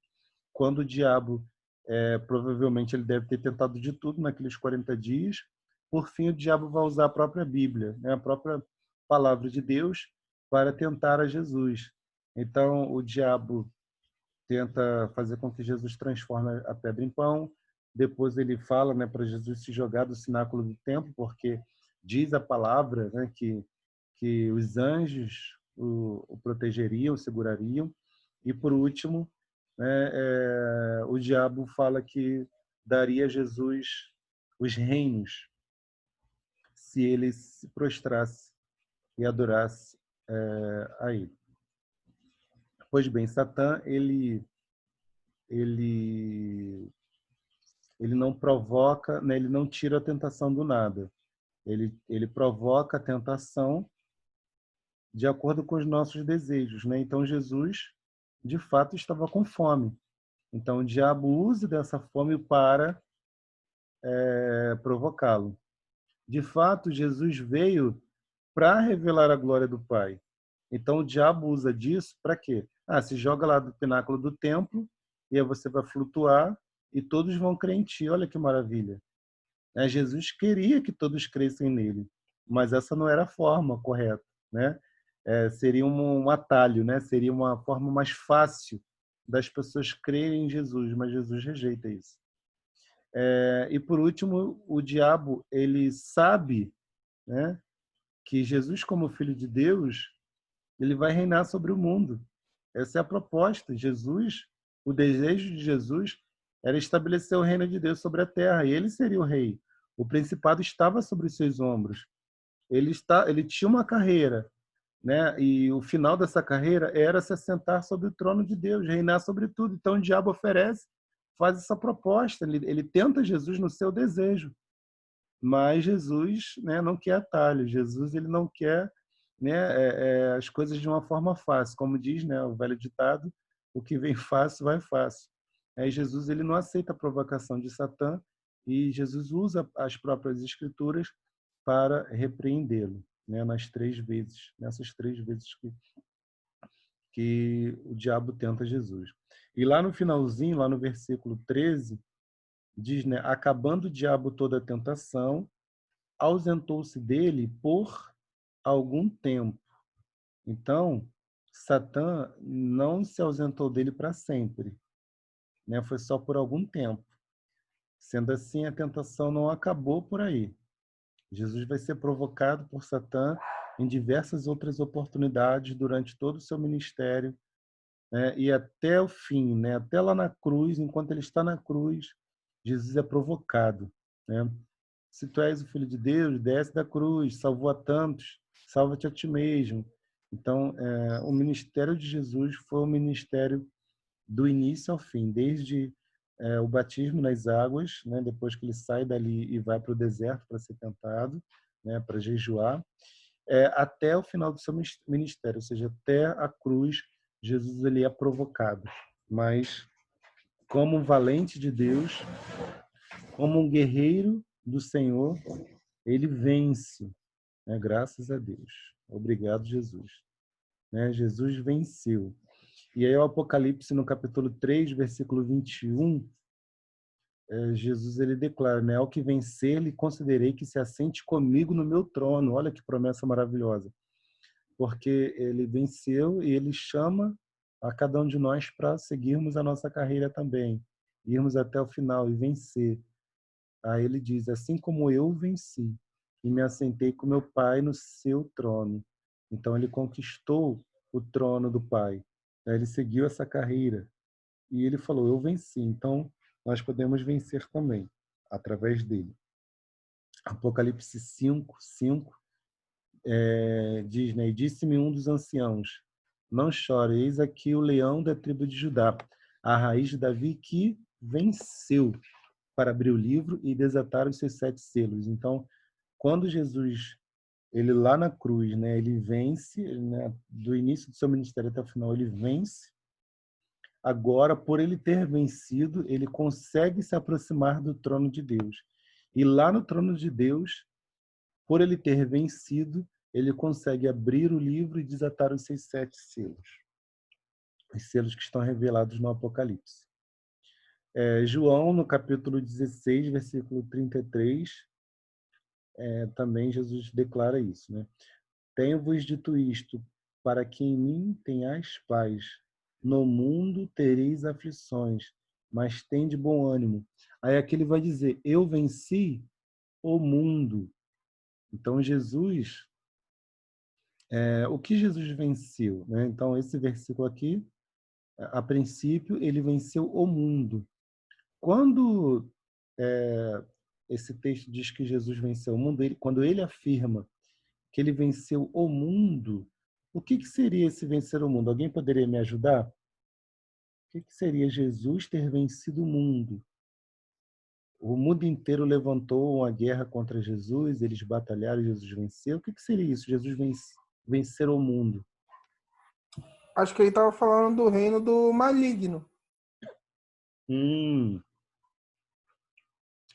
quando o diabo, provavelmente ele deve ter tentado de tudo naqueles 40 dias. Por fim, o diabo vai usar a própria Bíblia, né, a própria palavra de Deus, para tentar a Jesus. Então, o diabo tenta fazer com que Jesus transforme a pedra em pão. Depois ele fala, né, para Jesus se jogar do cenáculo do templo, porque diz a palavra, né, que os anjos o protegeriam, o segurariam. E por último, né, o diabo fala que daria a Jesus os reinos se ele se prostrasse e adorasse a ele. Pois bem, Satã ele não provoca, né, ele não tira a tentação do nada. Ele provoca a tentação de acordo com os nossos desejos, né? Então Jesus, de fato, estava com fome. Então o diabo usa dessa fome para provocá-lo. De fato, Jesus veio para revelar a glória do Pai. Então o diabo usa disso para quê? Se joga lá do pináculo do templo e aí você vai flutuar e todos vão crer em ti. Olha que maravilha. Jesus queria que todos crescem nele, mas essa não era a forma correta, né? Seria um atalho, né? Seria uma forma mais fácil das pessoas crerem em Jesus, mas Jesus rejeita isso. E por último, o diabo ele sabe, né, que Jesus, como Filho de Deus, ele vai reinar sobre o mundo. Essa é a proposta. Jesus, o desejo de Jesus era estabelecer o reino de Deus sobre a terra, e ele seria o rei. O principado estava sobre os seus ombros. Ele tinha uma carreira, né? E o final dessa carreira era se assentar sobre o trono de Deus, reinar sobre tudo. Então o diabo oferece, faz essa proposta, ele tenta Jesus no seu desejo. Mas Jesus, né, não quer atalho. Jesus ele não quer, né, as coisas de uma forma fácil. Como diz, né, o velho ditado, o que vem fácil vai fácil. Jesus ele não aceita a provocação de Satã e Jesus usa as próprias escrituras para repreendê-lo, né, nessas três vezes que que o diabo tenta Jesus. E lá no finalzinho, lá no versículo 13, diz, né, acabando o diabo toda a tentação, ausentou-se dele por algum tempo. Então, Satã não se ausentou dele para sempre, né? Foi só por algum tempo. Sendo assim, a tentação não acabou por aí. Jesus vai ser provocado por Satã em diversas outras oportunidades durante todo o seu ministério, né? E até o fim, né? Até lá na cruz, enquanto ele está na cruz, Jesus é provocado, né? Se tu és o Filho de Deus, desce da cruz, salvou a tantos, salva-te a ti mesmo. Então, o ministério de Jesus foi um ministério do início ao fim, desde o batismo nas águas, né, depois que ele sai dali e vai para o deserto para ser tentado, né, para jejuar, até o final do seu ministério, ou seja, até a cruz, Jesus ele é provocado. Mas, como um valente de Deus, como um guerreiro do Senhor, ele vence, né, graças a Deus. Obrigado, Jesus. Né, Jesus venceu. E aí o Apocalipse, no capítulo 3, versículo 21, Jesus ele declara, né, ao que vencer, lhe considerei que se assente comigo no meu trono. Olha que promessa maravilhosa. Porque ele venceu e ele chama a cada um de nós para seguirmos a nossa carreira também, irmos até o final e vencer. Aí ele diz, assim como eu venci e me assentei com meu Pai no seu trono. Então ele conquistou o trono do Pai. Aí ele seguiu essa carreira e ele falou, eu venci. Então nós podemos vencer também, através dele. Apocalipse 5:5 diz, né, e disse-me um dos anciãos, não chore, eis aqui o leão da tribo de Judá, a raiz de Davi que venceu para abrir o livro e desatar os seus 7 selos. Então, quando Jesus, ele lá na cruz, né, ele vence, né, do início do seu ministério até o final, ele vence. Agora, por ele ter vencido, ele consegue se aproximar do trono de Deus. E lá no trono de Deus, por ele ter vencido, ele consegue abrir o livro e desatar os seus 7 selos. Os selos que estão revelados no Apocalipse. João, no capítulo 16, versículo 33, também Jesus declara isso, né? Tenho-vos dito isto, para que em mim tenhais paz. No mundo tereis aflições, mas tende bom ânimo. Aí aqui ele vai dizer, eu venci o mundo. Então Jesus, o que Jesus venceu, né? Então esse versículo aqui, a princípio, ele venceu o mundo. Quando esse texto diz que Jesus venceu o mundo, quando ele afirma que ele venceu o mundo, o que seria esse vencer o mundo? Alguém poderia me ajudar? O que seria Jesus ter vencido o mundo? O mundo inteiro levantou uma guerra contra Jesus, eles batalharam, Jesus venceu. O que seria isso? Jesus vencer o mundo. Acho que ele estava falando do reino do maligno.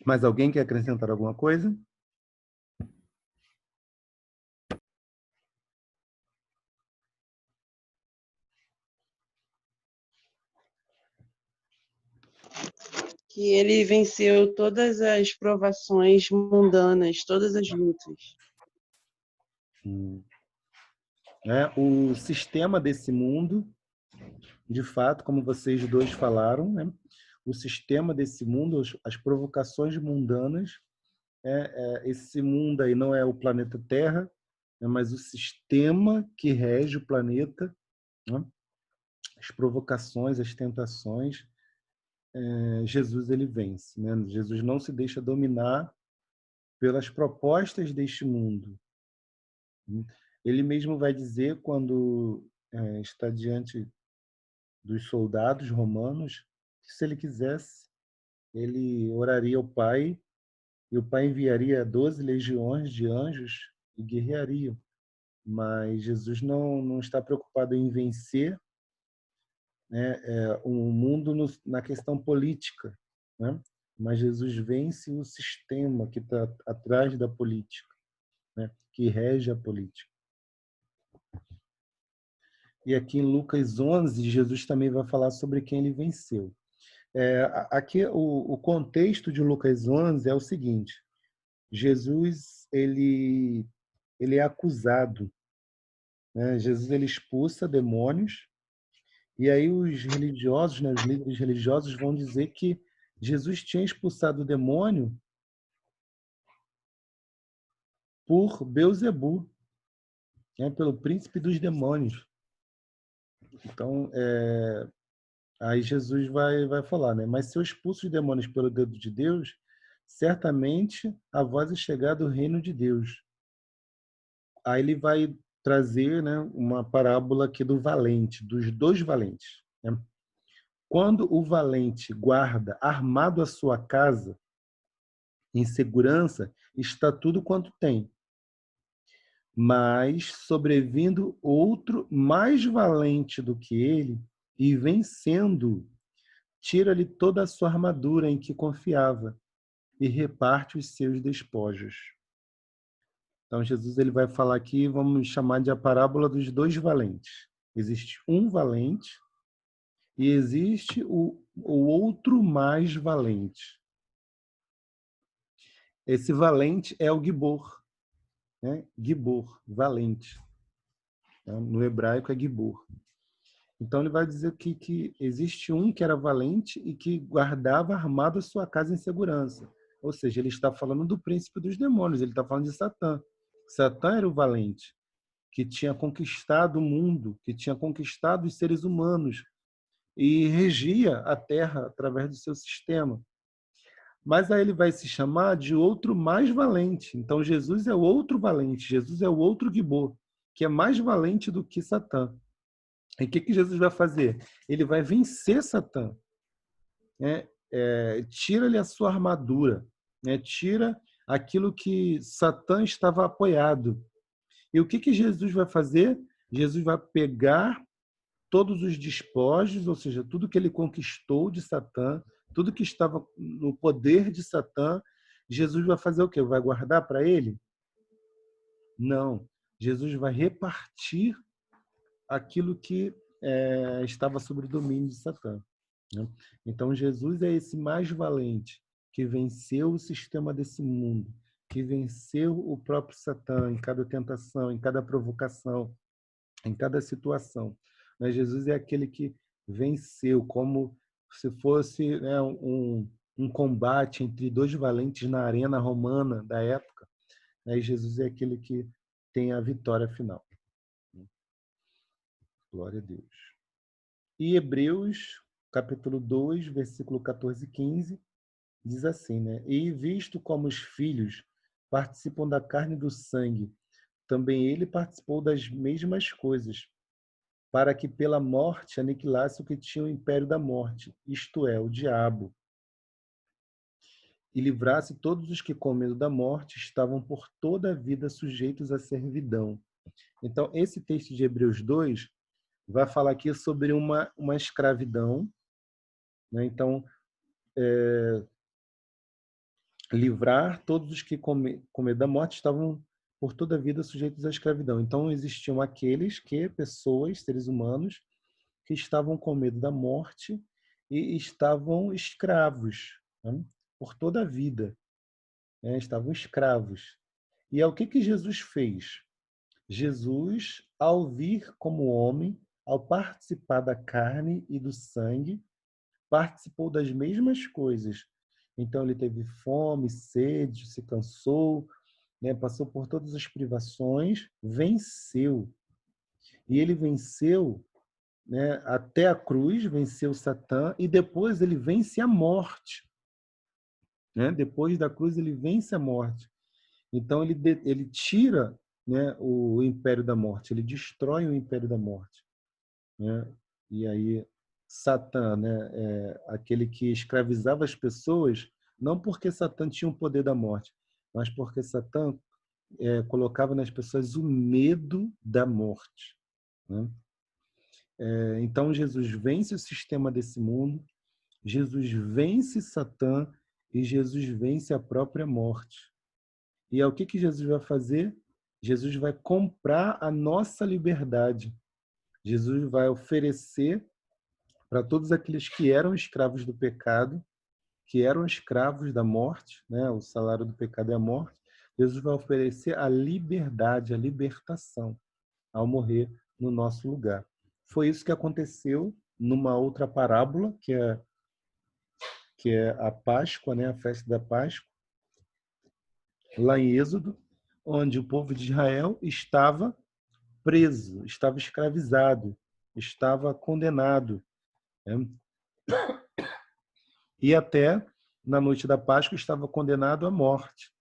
Mas alguém quer acrescentar alguma coisa? Que ele venceu todas as provações mundanas, todas as lutas. O sistema desse mundo, de fato, como vocês dois falaram, né? O sistema desse mundo, as provocações mundanas, esse mundo aí não é o planeta Terra, né? Mas o sistema que rege o planeta, né? As provocações, as tentações, Jesus ele vence, né? Jesus não se deixa dominar pelas propostas deste mundo. Ele mesmo vai dizer, quando está diante dos soldados romanos, que se ele quisesse, ele oraria ao Pai, e o Pai enviaria 12 legiões de anjos e guerreariam. Mas Jesus não está preocupado em vencer, né, o mundo na questão política, né? Mas Jesus vence o sistema que está atrás da política, né, que rege a política. E aqui em Lucas 11, Jesus também vai falar sobre quem ele venceu. Aqui o contexto de Lucas 11 é o seguinte: Jesus ele é acusado, né? Jesus ele expulsa demônios e aí os religiosos, né, os líderes religiosos vão dizer que Jesus tinha expulsado o demônio por Beelzebul, né, pelo príncipe dos demônios. Então, aí Jesus vai falar, né? Mas se eu expulso os demônios pelo dedo de Deus, certamente a voz é chegar do reino de Deus. Aí ele vai trazer, né, uma parábola aqui do valente, dos dois valentes, né? Quando o valente guarda armado a sua casa, em segurança, está tudo quanto tem. Mas, sobrevindo outro mais valente do que ele, e vencendo, tira-lhe toda a sua armadura em que confiava e reparte os seus despojos. Então, Jesus ele vai falar aqui, vamos chamar de a parábola dos dois valentes. Existe um valente e existe o outro mais valente. Esse valente é o Gibor, né? Gibor, valente. No hebraico é Gibor. Então ele vai dizer que existe um que era valente e que guardava armado a sua casa em segurança. Ou seja, ele está falando do príncipe dos demônios, ele está falando de Satã. Satã era o valente, que tinha conquistado o mundo, que tinha conquistado os seres humanos e regia a terra através do seu sistema. Mas aí ele vai se chamar de outro mais valente. Então Jesus é o outro valente, Jesus é o outro Gibor, que é mais valente do que Satã. E o que Jesus vai fazer? Ele vai vencer Satã, né? Tira-lhe a sua armadura, né? Tira aquilo que Satã estava apoiado. E o que Jesus vai fazer? Jesus vai pegar todos os despojos, ou seja, tudo que ele conquistou de Satã, tudo que estava no poder de Satã, Jesus vai fazer o quê? Vai guardar para ele? Não. Jesus vai repartir aquilo que estava sob o domínio de Satã, né? Então, Jesus é esse mais valente, que venceu o sistema desse mundo, que venceu o próprio Satã em cada tentação, em cada provocação, em cada situação. Mas Jesus é aquele que venceu, como se fosse, né, um combate entre dois valentes na arena romana da época. Né? E Jesus é aquele que tem a vitória final. Glória a Deus. E Hebreus, capítulo 2, versículo 14 e 15, diz assim, né? E visto como os filhos participam da carne e do sangue, também ele participou das mesmas coisas, para que pela morte aniquilasse o que tinha o império da morte, isto é, o diabo, e livrasse todos os que com medo da morte estavam por toda a vida sujeitos à servidão. Então, esse texto de Hebreus 2 vai falar aqui sobre uma escravidão, né? Então, livrar todos os que com medo da morte estavam por toda a vida sujeitos à escravidão. Então, existiam pessoas, seres humanos, que estavam com medo da morte e estavam escravos, né? Por toda a vida, né? Estavam escravos. E é o que Jesus fez? Jesus, ao vir como homem, ao participar da carne e do sangue, participou das mesmas coisas. Então ele teve fome, sede, se cansou, né? Passou por todas as privações, venceu. E ele venceu, né, até a cruz, venceu Satã, e depois ele vence a morte. Né? Depois da cruz ele vence a morte. Então ele tira, né, o império da morte, ele destrói o império da morte, né? E aí Satã, né, aquele que escravizava as pessoas, não porque Satã tinha o poder da morte, mas porque Satã colocava nas pessoas o medo da morte, né? Então Jesus vence o sistema desse mundo, Jesus vence Satã e Jesus vence a própria morte. E é o que Jesus vai fazer? Jesus vai comprar a nossa liberdade. Jesus vai oferecer para todos aqueles que eram escravos do pecado, que eram escravos da morte, né? O salário do pecado é a morte. Jesus vai oferecer a liberdade, a libertação ao morrer no nosso lugar. Foi isso que aconteceu numa outra parábola, que é a Páscoa, né? A festa da Páscoa, lá em Êxodo, onde o povo de Israel estava preso, estava escravizado, estava condenado, né? E até na noite da Páscoa estava condenado à morte,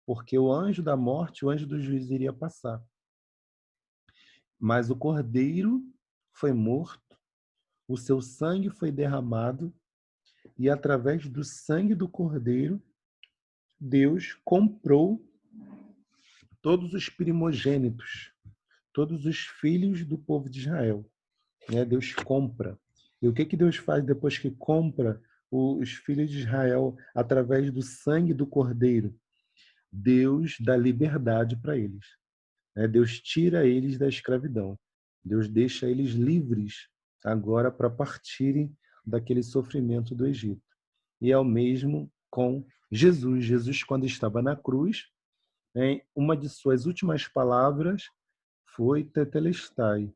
porque o anjo da morte, o anjo do juízo iria passar. Mas o cordeiro foi morto, o seu sangue foi derramado, e através do sangue do cordeiro, Deus comprou todos os primogênitos, todos os filhos do povo de Israel. Né? Deus compra. E o que Deus faz depois que compra os filhos de Israel através do sangue do cordeiro? Deus dá liberdade para eles. Né? Deus tira eles da escravidão. Deus deixa eles livres agora para partirem daquele sofrimento do Egito. E é o mesmo com Jesus. Jesus, quando estava na cruz, uma de suas últimas palavras foi tetelestai,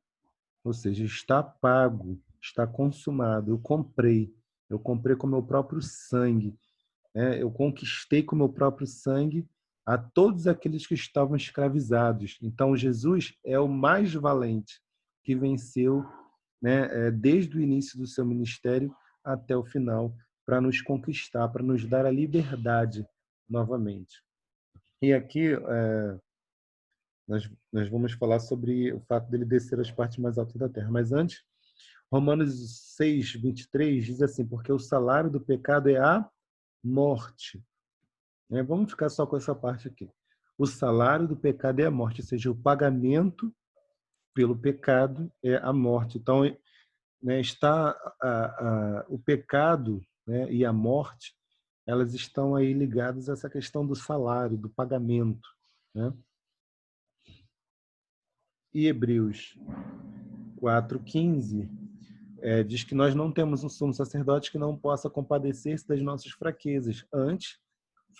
ou seja, está pago, está consumado, eu comprei com meu próprio sangue, né? Eu conquistei com meu próprio sangue a todos aqueles que estavam escravizados. Então, Jesus é o mais valente que venceu, né, desde o início do seu ministério até o final, para nos conquistar, para nos dar a liberdade novamente. E aqui nós vamos falar sobre o fato dele descer às partes mais altas da terra. Mas antes, Romanos 6, 23 diz assim, porque o salário do pecado é a morte. Vamos ficar só com essa parte aqui. O salário do pecado é a morte, ou seja, o pagamento pelo pecado é a morte. Então, né, está o pecado, né, e a morte, elas estão aí ligadas a essa questão do salário, do pagamento, né? E Hebreus 4:15 diz que nós não temos um sumo sacerdote que não possa compadecer-se das nossas fraquezas. Antes,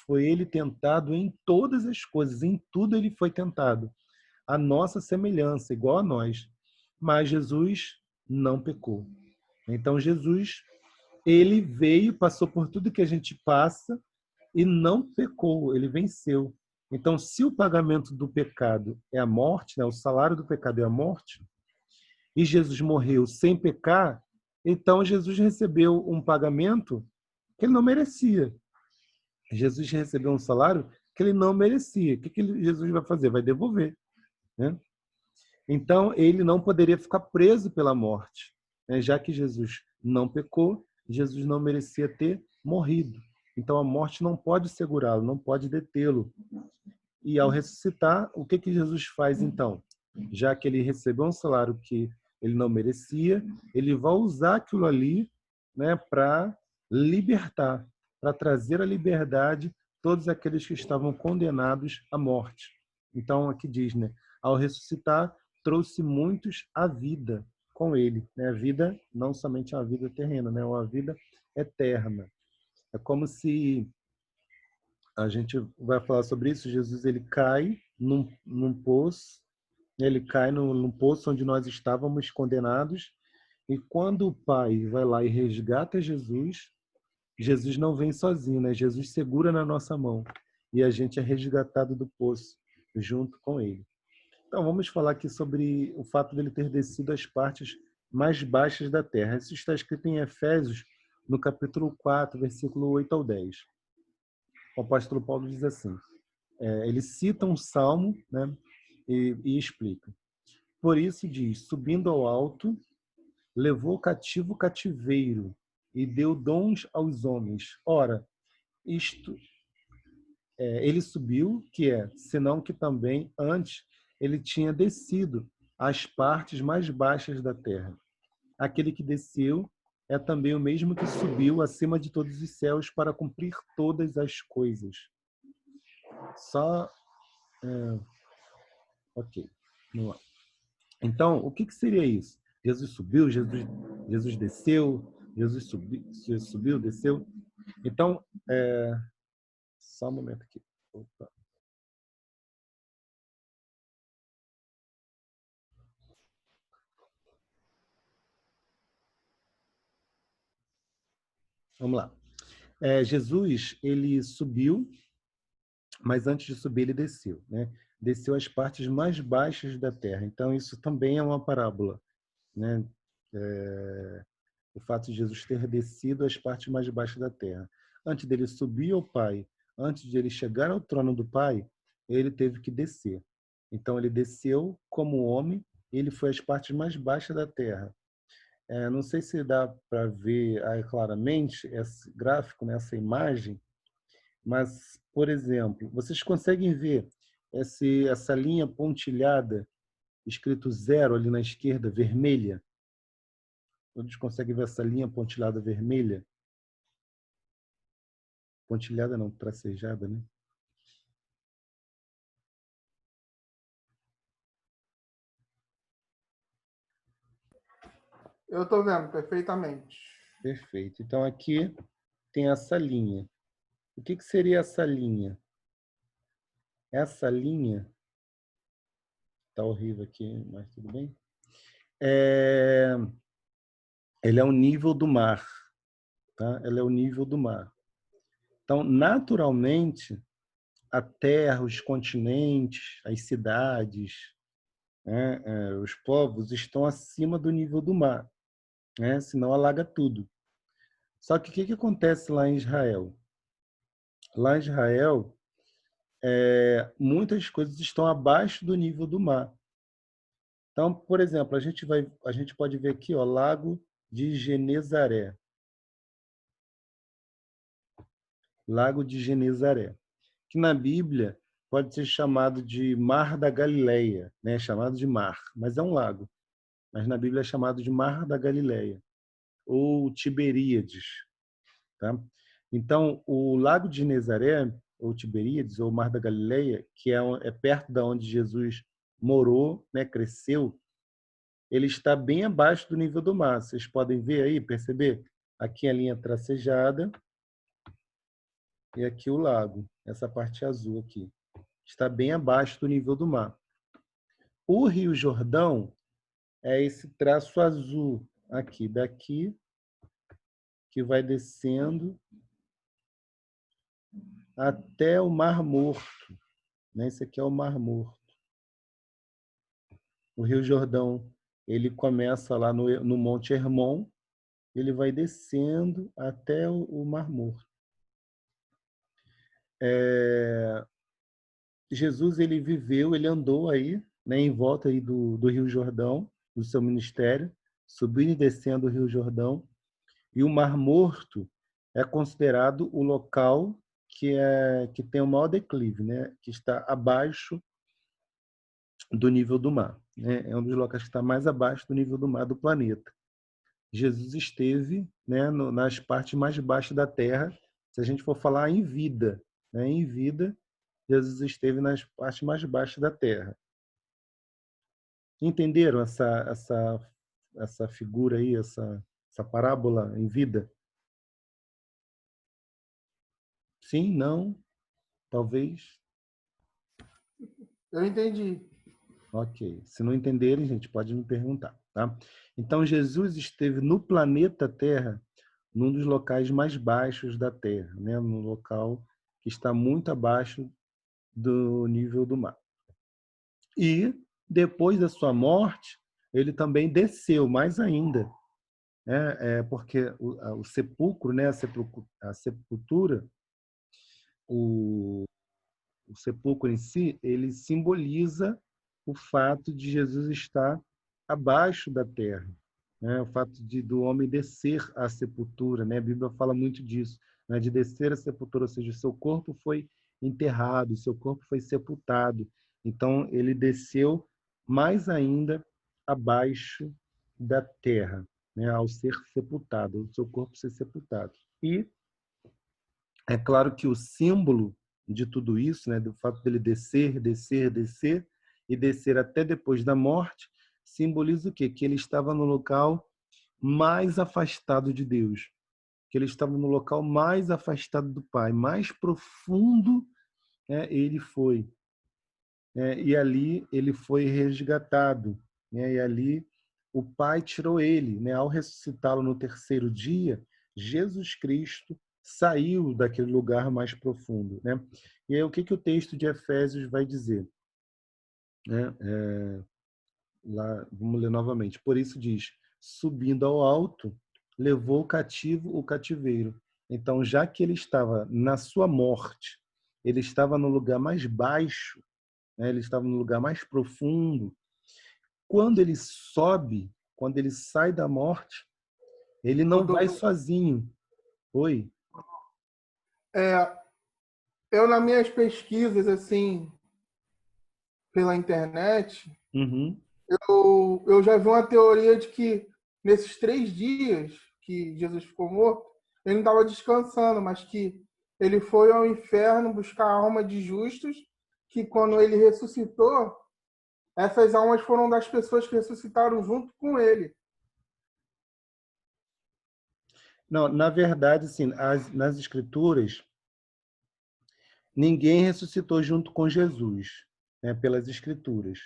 foi ele tentado em todas as coisas, em tudo ele foi tentado. A nossa semelhança, igual a nós. Mas Jesus não pecou. Então, Jesus, ele veio, passou por tudo que a gente passa e não pecou, ele venceu. Então, se o pagamento do pecado é a morte, né, o salário do pecado é a morte, e Jesus morreu sem pecar, então Jesus recebeu um pagamento que ele não merecia. Jesus recebeu um salário que ele não merecia. O que Jesus vai fazer? Vai devolver, né? Então, ele não poderia ficar preso pela morte, né? Já que Jesus não pecou, Jesus não merecia ter morrido. Então, a morte não pode segurá-lo, não pode detê-lo. E ao ressuscitar, o que Jesus faz então? Já que ele recebeu um salário que ele não merecia, ele vai usar aquilo ali, né, para libertar, para trazer a liberdade todos aqueles que estavam condenados à morte. Então, aqui diz, né, ao ressuscitar, trouxe muitos à vida com ele. Né? A vida, não somente a vida terrena, né, uma vida eterna. É como se a gente vai falar sobre isso. Jesus ele cai num poço, ele cai num poço onde nós estávamos condenados, e quando o Pai vai lá e resgata Jesus, Jesus não vem sozinho, né? Jesus segura na nossa mão e a gente é resgatado do poço junto com ele. Então vamos falar aqui sobre o fato dele ter descido às partes mais baixas da terra. Isso está escrito em Efésios, no capítulo 4, versículo 8 ao 10. O apóstolo Paulo diz assim, ele cita um salmo, né, e explica. Por isso diz, subindo ao alto, levou cativo o cativeiro e deu dons aos homens. Ora, isto ele subiu, senão que também antes ele tinha descido às partes mais baixas da terra. Aquele que desceu é também o mesmo que subiu acima de todos os céus para cumprir todas as coisas. Só ok, vamos lá. Então, o que seria isso? Jesus subiu, Jesus desceu, Jesus subiu, desceu. Então, só um momento aqui. Opa. Vamos lá. Jesus, ele subiu, mas antes de subir, ele desceu, né? Desceu às partes mais baixas da terra. Então, isso também é uma parábola, né? O fato de Jesus ter descido às partes mais baixas da terra. Antes dele subir ao Pai, antes de ele chegar ao trono do Pai, ele teve que descer. Então, ele desceu como homem, ele foi às partes mais baixas da terra. Não sei se dá para ver claramente esse gráfico, nessa imagem, mas, por exemplo, vocês conseguem ver essa linha pontilhada, escrito 0 ali na esquerda, vermelha? Todos conseguem ver essa linha pontilhada vermelha? Pontilhada não, tracejada, né? Eu estou vendo perfeitamente. Perfeito. Então, aqui tem essa linha. O que seria essa linha? Essa linha... Está horrível aqui, mas tudo bem. Ele é o nível do mar. Tá? Ela é o nível do mar. Então, naturalmente, a terra, os continentes, as cidades, né, os povos estão acima do nível do mar, né? Senão alaga tudo. Só que o que acontece lá em Israel? Lá em Israel, muitas coisas estão abaixo do nível do mar. Então, por exemplo, a gente pode ver aqui, ó, Lago de Genezaré. Lago de Genezaré, que na Bíblia pode ser chamado de Mar da Galileia, né? Chamado de mar, mas é um lago. Mas na Bíblia é chamado de Mar da Galileia, ou Tiberíades. Tá? Então, o Lago de Genezaré, ou Tiberíades, ou Mar da Galileia, que é perto da onde Jesus morou, né? Cresceu, ele está bem abaixo do nível do mar. Vocês podem ver aí, perceber? Aqui a linha tracejada e aqui o lago, essa parte azul aqui. Está bem abaixo do nível do mar. O Rio Jordão é esse traço azul aqui, daqui, que vai descendo até o Mar Morto. Né? Esse aqui é o Mar Morto. O Rio Jordão, ele começa lá no Monte Hermon, ele vai descendo até o Mar Morto. Jesus, ele viveu, ele andou aí, né, em volta aí do Rio Jordão, do seu ministério, subindo e descendo o Rio Jordão. E o Mar Morto é considerado o local que tem o maior declive, né, que está abaixo do nível do mar. Né? É um dos locais que está mais abaixo do nível do mar do planeta. Jesus esteve, né, nas partes mais baixas da Terra, se a gente for falar em vida. Né? Em vida, Jesus esteve nas partes mais baixas da Terra. Entenderam essa figura aí, essa parábola em vida? Sim, não, talvez. Eu entendi. Ok. Se não entenderem, gente, pode me perguntar. Tá? Então, Jesus esteve no planeta Terra, num dos locais mais baixos da Terra, né? Num local que está muito abaixo do nível do mar. E, depois da sua morte, ele também desceu mais ainda. Né? Porque o sepulcro, né? A sepultura, o sepulcro em si, ele simboliza o fato de Jesus estar abaixo da terra, né? O fato do homem descer à sepultura, né? A Bíblia fala muito disso, né? De descer à sepultura, ou seja, o seu corpo foi enterrado, o seu corpo foi sepultado. Então, ele desceu mais ainda abaixo da terra, né? Ao ser sepultado, o seu corpo ser sepultado. E é claro que o símbolo de tudo isso, né, do fato dele descer, descer, descer e descer até depois da morte, simboliza o quê? Que ele estava no local mais afastado de Deus, que ele estava no local mais afastado do Pai, mais profundo, né, ele foi. E ali ele foi resgatado, né, e ali o Pai tirou ele, né, ao ressuscitá-lo no terceiro dia, Jesus Cristo saiu daquele lugar mais profundo, né? E aí o que o texto de Efésios vai dizer, né? Lá, vamos ler novamente. Por isso diz: subindo ao alto, levou cativo o cativeiro. Então, já que ele estava na sua morte, ele estava no lugar mais baixo, né? Ele estava no lugar mais profundo. Quando ele sobe, quando ele sai da morte, ele não vai sozinho. Oi? Eu, nas minhas pesquisas, assim, pela internet, Uhum. eu já vi uma teoria de que nesses 3 dias que Jesus ficou morto, ele não estava descansando, mas que ele foi ao inferno buscar a alma de justos, que quando ele ressuscitou, essas almas foram das pessoas que ressuscitaram junto com ele. Não, na verdade, assim, nas Escrituras, ninguém ressuscitou junto com Jesus, né, pelas Escrituras.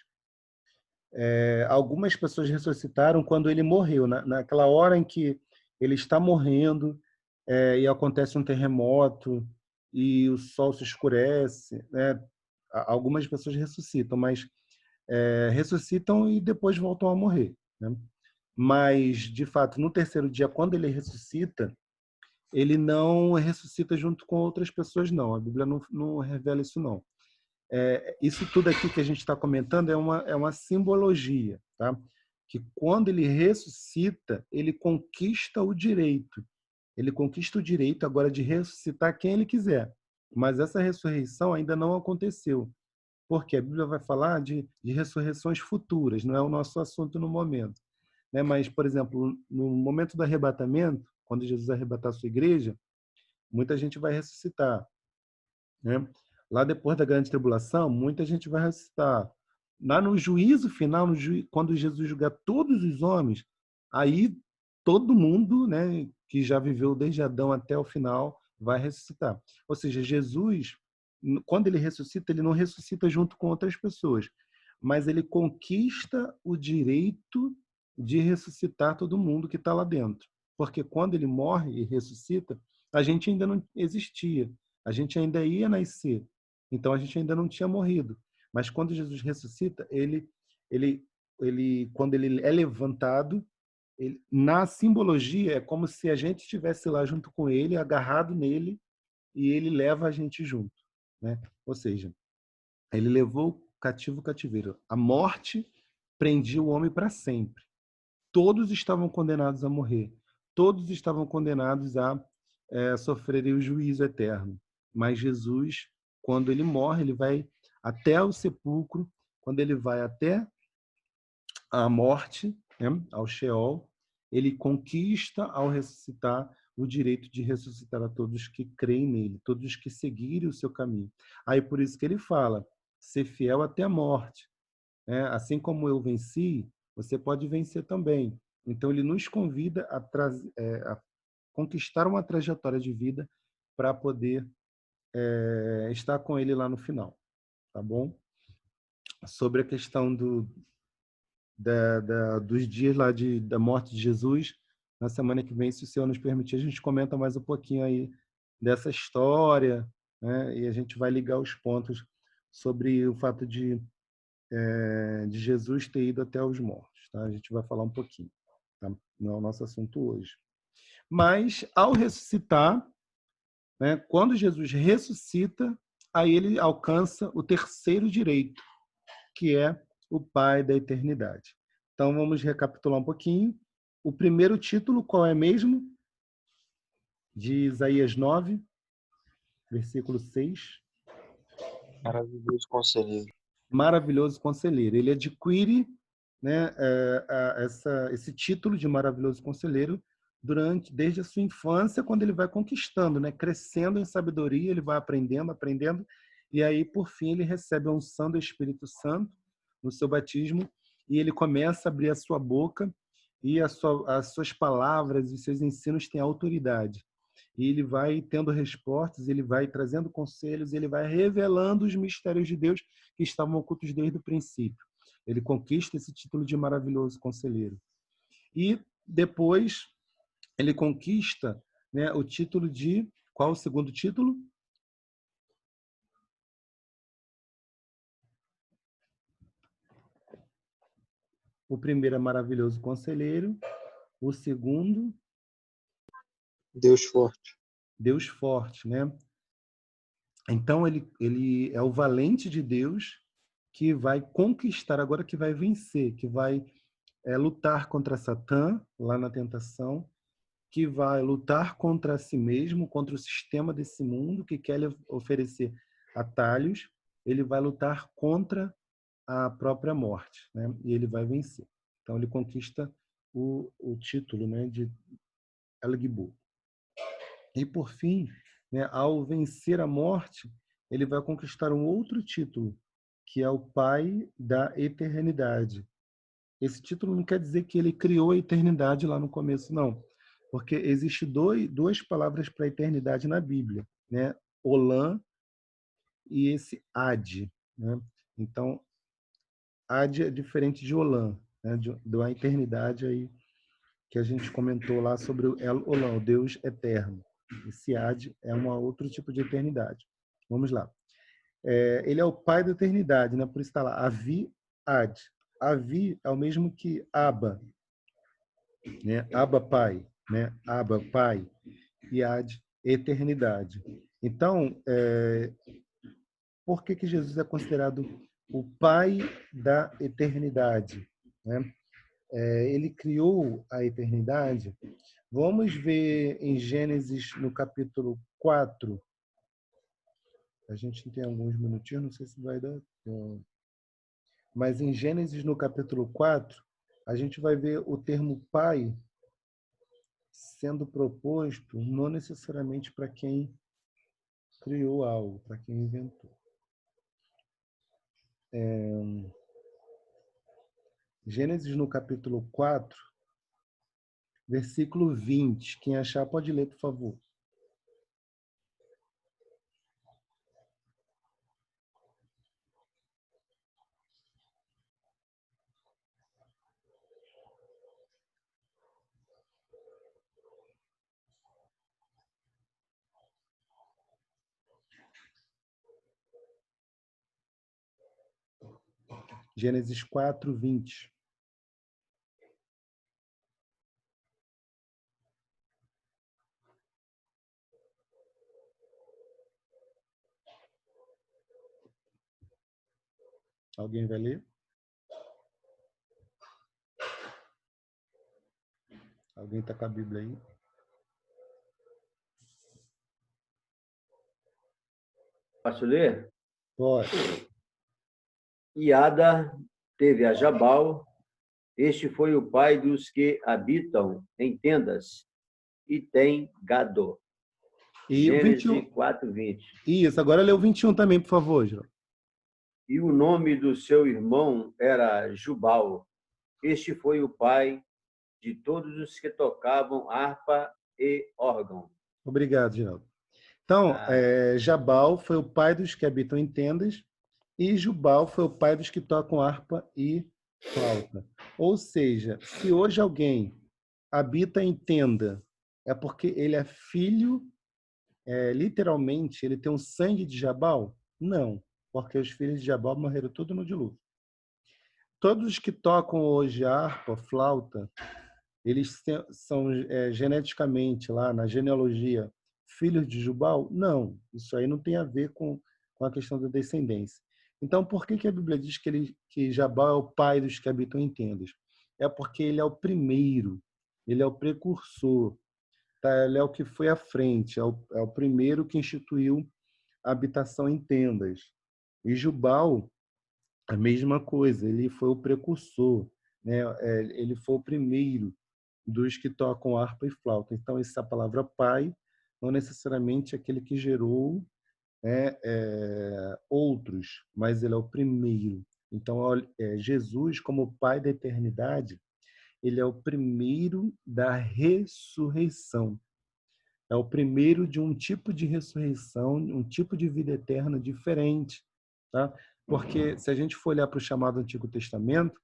Algumas pessoas ressuscitaram quando ele morreu, naquela hora em que ele está morrendo, e acontece um terremoto e o sol se escurece, né? Algumas pessoas ressuscitam, mas ressuscitam e depois voltam a morrer, né? Mas, de fato, no terceiro dia, quando ele ressuscita, ele não ressuscita junto com outras pessoas, não. A Bíblia não revela isso, não. Isso tudo aqui que a gente está comentando é uma simbologia, tá? Que quando ele ressuscita, ele conquista o direito. Ele conquista o direito agora de ressuscitar quem ele quiser. Mas essa ressurreição ainda não aconteceu. Porque a Bíblia vai falar de ressurreições futuras, não é o nosso assunto no momento, né? Mas, por exemplo, no momento do arrebatamento, quando Jesus arrebatar a sua igreja, muita gente vai ressuscitar, né? Lá depois da grande tribulação, muita gente vai ressuscitar. Lá no juízo final, quando Jesus julgar todos os homens, aí todo mundo, né, que já viveu desde Adão até o final vai ressuscitar. Ou seja, Jesus, quando ele ressuscita, ele não ressuscita junto com outras pessoas, mas ele conquista o direito de ressuscitar todo mundo que está lá dentro. Porque quando ele morre e ressuscita, a gente ainda não existia, a gente ainda ia nascer, então a gente ainda não tinha morrido. Mas quando Jesus ressuscita, quando ele é levantado, na simbologia é como se a gente estivesse lá junto com ele, agarrado nele, e ele leva a gente junto, né? Ou seja, ele levou cativo o cativeiro. A morte prendia o homem para sempre. Todos estavam condenados a morrer. Todos estavam condenados a sofrerem o juízo eterno. Mas Jesus, quando ele morre, ele vai até o sepulcro, quando ele vai até a morte, né, ao Sheol, ele conquista, ao ressuscitar, o direito de ressuscitar a todos que creem nele, todos que seguirem o seu caminho. Aí por isso que ele fala, ser fiel até a morte. Assim como eu venci, você pode vencer também. Então ele nos convida a conquistar uma trajetória de vida para poder estar com ele lá no final, tá bom? Sobre a questão dos dias lá da morte de Jesus, na semana que vem, se o Senhor nos permitir, a gente comenta mais um pouquinho aí dessa história, né? E a gente vai ligar os pontos sobre o fato de Jesus ter ido até os mortos, tá? A gente vai falar um pouquinho, tá? Não é o nosso assunto hoje. Mas, ao ressuscitar, né, quando Jesus ressuscita, aí ele alcança o terceiro direito, que é o Pai da eternidade. Então, vamos recapitular um pouquinho. O primeiro título, qual é mesmo? De Isaías 9, versículo 6. Maravilhoso conselheiro. Maravilhoso conselheiro. Ele adquire, né, esse título de maravilhoso conselheiro desde a sua infância, quando ele vai conquistando, né, crescendo em sabedoria, ele vai aprendendo, e aí, por fim, ele recebe a unção do Espírito Santo no seu batismo, e ele começa a abrir a sua boca e as suas palavras e seus ensinos têm autoridade. E ele vai tendo respostas, ele vai trazendo conselhos, ele vai revelando os mistérios de Deus que estavam ocultos desde o princípio. Ele conquista esse título de maravilhoso conselheiro. E depois ele conquista, né, o título de... Qual o segundo título? O primeiro é maravilhoso conselheiro. O segundo... Deus forte. Deus forte, né? Então, ele é o valente de Deus que vai conquistar, agora que vai vencer, que vai lutar contra Satã, lá na tentação, que vai lutar contra si mesmo, contra o sistema desse mundo, que quer lhe oferecer atalhos. Ele vai lutar contra a própria morte, né? E ele vai vencer. Então, ele conquista o título, né, de El-Gibor. E, por fim, né, ao vencer a morte, ele vai conquistar um outro título, que é o Pai da Eternidade. Esse título não quer dizer que ele criou a eternidade lá no começo, não. Porque existe duas palavras para eternidade na Bíblia, né? Olam e esse Ad, né? Então, Ad é diferente de Olam, né? Da eternidade aí que a gente comentou lá sobre o El Olam, o Deus eterno. Esse Ad é um outro tipo de eternidade. Vamos lá. Ele é o pai da eternidade, né? Por isso está lá, Avi Ad. Avi é o mesmo que Abba, né? Abba pai, né? Abba pai e Ad eternidade. Então, por que Jesus é considerado o pai da eternidade, né? Ele criou a eternidade. Vamos ver em Gênesis, no capítulo 4. A gente tem alguns minutinhos, não sei se vai dar tempo. Mas em Gênesis, no capítulo 4, a gente vai ver o termo pai sendo proposto não necessariamente para quem criou algo, para quem inventou. Gênesis, no capítulo 4, versículo 20. Quem achar pode ler, por favor. Gênesis 4, 20. Alguém vai ler? Alguém está com a Bíblia aí? Posso ler? Pode. E Ada teve a Jabal. Este foi o pai dos que habitam em tendas e tem gado. E o Gênesis 21. 4, 20. Isso, agora lê o 21 também, por favor, João. E o nome do seu irmão era Jubal. Este foi o pai de todos os que tocavam harpa e órgão. Obrigado, Geraldo. Então, Jabal foi o pai dos que habitam em tendas e Jubal foi o pai dos que tocam harpa e flauta. Ou seja, se hoje alguém habita em tenda, é porque ele é filho, literalmente, ele tem um sangue de Jabal? Não, porque os filhos de Jabal morreram todos no dilúvio. Todos os que tocam hoje harpa, flauta, eles são geneticamente, lá na genealogia, filhos de Jubal? Não, isso aí não tem a ver com a questão da descendência. Então, por que a Bíblia diz que Jabal é o pai dos que habitam em tendas? É porque ele é o primeiro, ele é o precursor, tá? Ele é o que foi à frente, é o primeiro que instituiu a habitação em tendas. E Jubal, a mesma coisa, ele foi o precursor, né? Ele foi o primeiro dos que tocam harpa e flauta. Então, essa palavra pai não necessariamente é aquele que gerou outros, mas ele é o primeiro. Então, Jesus, como Pai da eternidade, ele é o primeiro da ressurreição. É o primeiro de um tipo de ressurreição, um tipo de vida eterna diferente, tá? Porque se a gente for olhar para o chamado Antigo Testamento,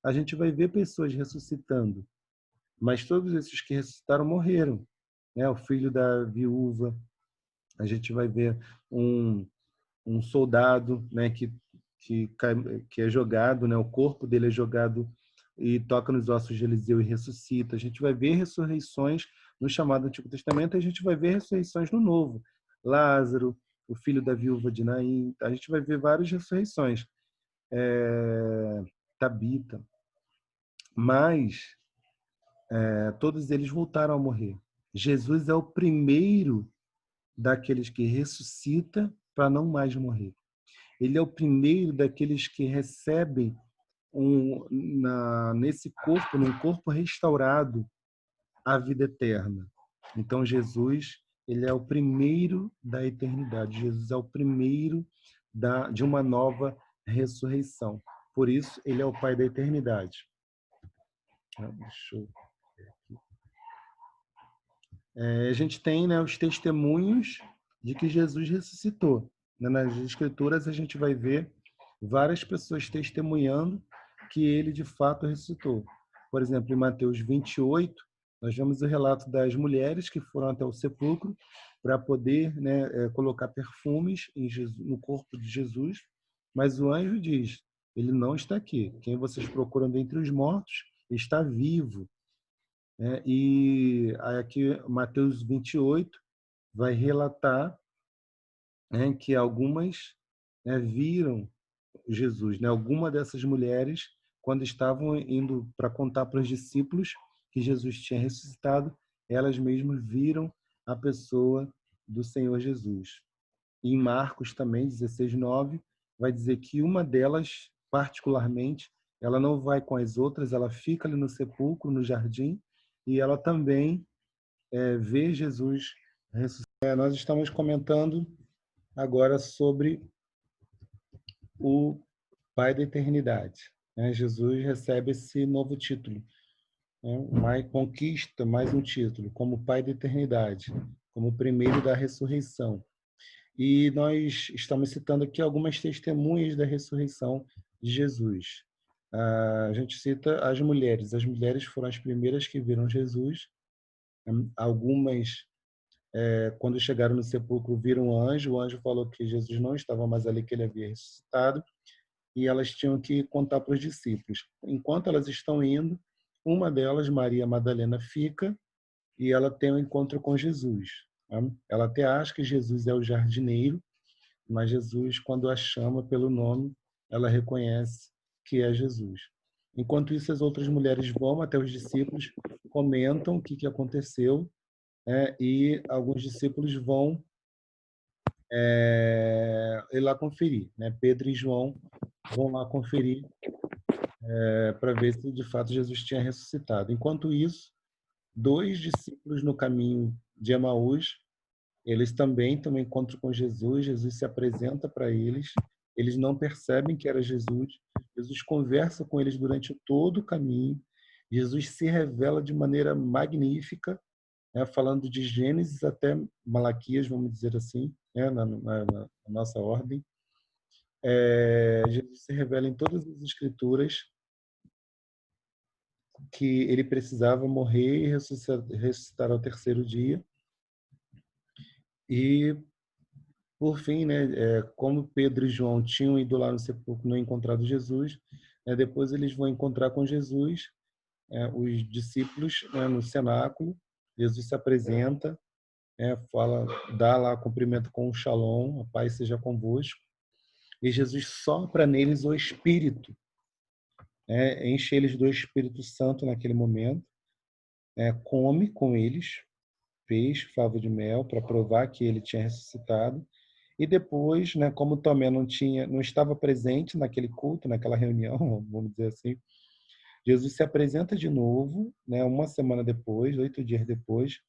a gente vai ver pessoas ressuscitando, mas todos esses que ressuscitaram morreram, né? O filho da viúva, a gente vai ver um soldado, né, que é jogado, né, o corpo dele é jogado e toca nos ossos de Eliseu e ressuscita. A gente vai ver ressurreições no chamado Antigo Testamento, e a gente vai ver ressurreições no Novo. Lázaro, o filho da viúva de Naim, a gente vai ver várias ressurreições. Tabita. Mas todos eles voltaram a morrer. Jesus é o primeiro daqueles que ressuscita para não mais morrer. Ele é o primeiro daqueles que recebem nesse corpo, num corpo restaurado, a vida eterna. Então, Jesus, ele é o primeiro da eternidade. Jesus é o primeiro de uma nova ressurreição. Por isso, ele é o Pai da eternidade. Deixa eu ver aqui. A gente tem, né, os testemunhos de que Jesus ressuscitou. Nas Escrituras, a gente vai ver várias pessoas testemunhando que ele, de fato, ressuscitou. Por exemplo, em Mateus 28, nós vemos o relato das mulheres que foram até o sepulcro para poder, né, colocar perfumes no corpo de Jesus, mas o anjo diz, ele não está aqui. Quem vocês procuram dentre os mortos está vivo. E aqui, Mateus 28 vai relatar, né, que algumas, né, viram Jesus, né? Alguma dessas mulheres, quando estavam indo para contar para os discípulos que Jesus tinha ressuscitado, elas mesmas viram a pessoa do Senhor Jesus. E em Marcos também, 16:9, vai dizer que uma delas, particularmente, ela não vai com as outras, ela fica ali no sepulcro, no jardim, e ela também vê Jesus ressuscitar. Nós estamos comentando agora sobre o Pai da eternidade. Jesus recebe esse novo título, conquista mais um título, como Pai da eternidade, como primeiro da ressurreição. E nós estamos citando aqui algumas testemunhas da ressurreição de Jesus. A gente cita as mulheres. As mulheres foram as primeiras que viram Jesus. Algumas, quando chegaram no sepulcro, viram um anjo. O anjo falou que Jesus não estava mais ali, que ele havia ressuscitado. E elas tinham que contar para os discípulos. Enquanto elas estão indo, uma delas, Maria Madalena, fica e ela tem um encontro com Jesus. Ela até acha que Jesus é o jardineiro, mas Jesus, quando a chama pelo nome, ela reconhece que é Jesus. Enquanto isso, as outras mulheres vão até os discípulos, comentam o que aconteceu, e alguns discípulos vão ir lá conferir. Pedro e João vão lá conferir para ver se de fato Jesus tinha ressuscitado. Enquanto isso, 2 discípulos no caminho de Emaús, eles também têm um encontro com Jesus. Jesus se apresenta para eles. Eles não percebem que era Jesus. Jesus conversa com eles durante todo o caminho. Jesus se revela de maneira magnífica, falando de Gênesis até Malaquias, vamos dizer assim, na nossa ordem. Jesus se revela em todas as Escrituras que ele precisava morrer e ressuscitar ao terceiro dia. E, por fim, como Pedro e João tinham ido lá no sepulcro, não encontrado Jesus, depois eles vão encontrar com Jesus, os discípulos, no cenáculo. Jesus se apresenta, fala, dá lá cumprimento com o Shalom, a paz seja convosco, e Jesus sopra neles o Espírito, enche eles do Espírito Santo naquele momento, come com eles peixe, favo de mel, para provar que ele tinha ressuscitado. E depois, como Tomé não estava presente naquele culto, naquela reunião, vamos dizer assim, Jesus se apresenta de novo, uma semana depois, 8 dias depois,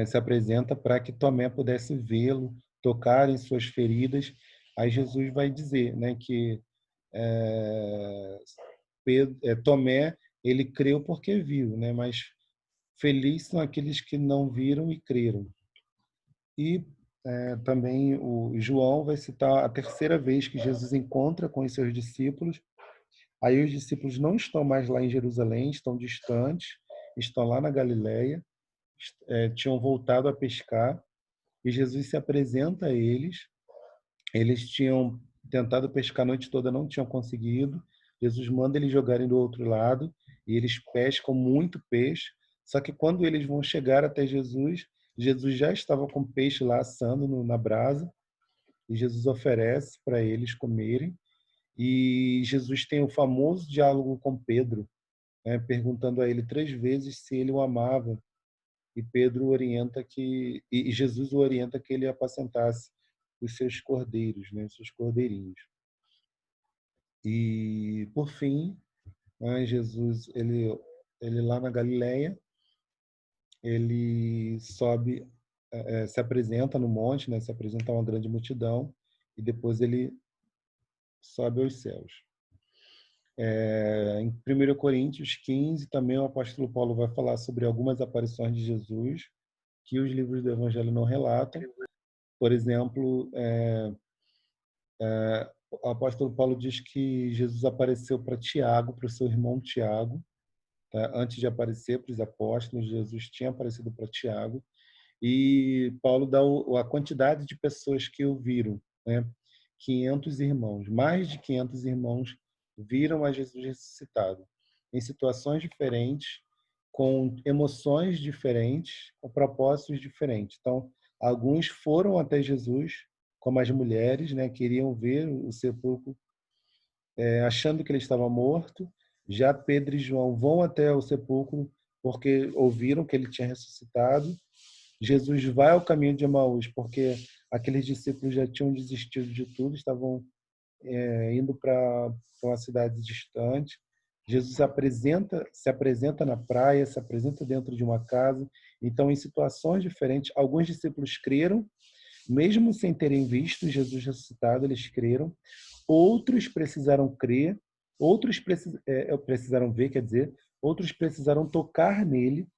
se apresenta para que Tomé pudesse vê-lo, tocar em suas feridas. Aí Jesus vai dizer, que Tomé, ele creu porque viu, né? Mas felizes são aqueles que não viram e creram. E também o João vai citar a terceira vez que Jesus encontra com os seus discípulos. Aí os discípulos não estão mais lá em Jerusalém, estão distantes, estão lá na Galileia, tinham voltado a pescar, e Jesus se apresenta a eles. Eles tinham tentado pescar a noite toda, não tinham conseguido. Jesus manda eles jogarem do outro lado, e eles pescam muito peixe. Só que quando eles vão chegar até Jesus, Jesus já estava com peixe lá assando na brasa, e Jesus oferece para eles comerem. E Jesus tem o famoso diálogo com Pedro, né, perguntando a ele 3 vezes se ele o amava. E Pedro orienta e Jesus o orienta que ele apacentasse os seus cordeiros, né, os seus cordeirinhos. E por fim, né, Jesus ele lá na Galileia, ele sobe, se apresenta no monte, né, se apresenta a uma grande multidão, e depois ele sobe aos céus. Em 1 Coríntios 15, também o apóstolo Paulo vai falar sobre algumas aparições de Jesus que os livros do Evangelho não relatam. Por exemplo, o apóstolo Paulo diz que Jesus apareceu para Tiago, para o seu irmão Tiago. Tá? Antes de aparecer para os apóstolos, Jesus tinha aparecido para Tiago. E Paulo dá a quantidade de pessoas que o viram, né? 500 irmãos, mais de 500 irmãos viram a Jesus ressuscitado, em situações diferentes, com emoções diferentes, com propósitos diferentes. Então, alguns foram até Jesus, como as mulheres, né, queriam ver o sepulcro, achando que ele estava morto. Já Pedro e João vão até o sepulcro porque ouviram que ele tinha ressuscitado. Jesus vai ao caminho de Emaús porque aqueles discípulos já tinham desistido de tudo, estavam indo para uma cidade distante. Jesus se apresenta na praia, se apresenta dentro de uma casa. Então, em situações diferentes, alguns discípulos creram, mesmo sem terem visto Jesus ressuscitado, eles creram. Outros precisaram crer, outros precisaram ver, quer dizer, outros precisaram tocar nele.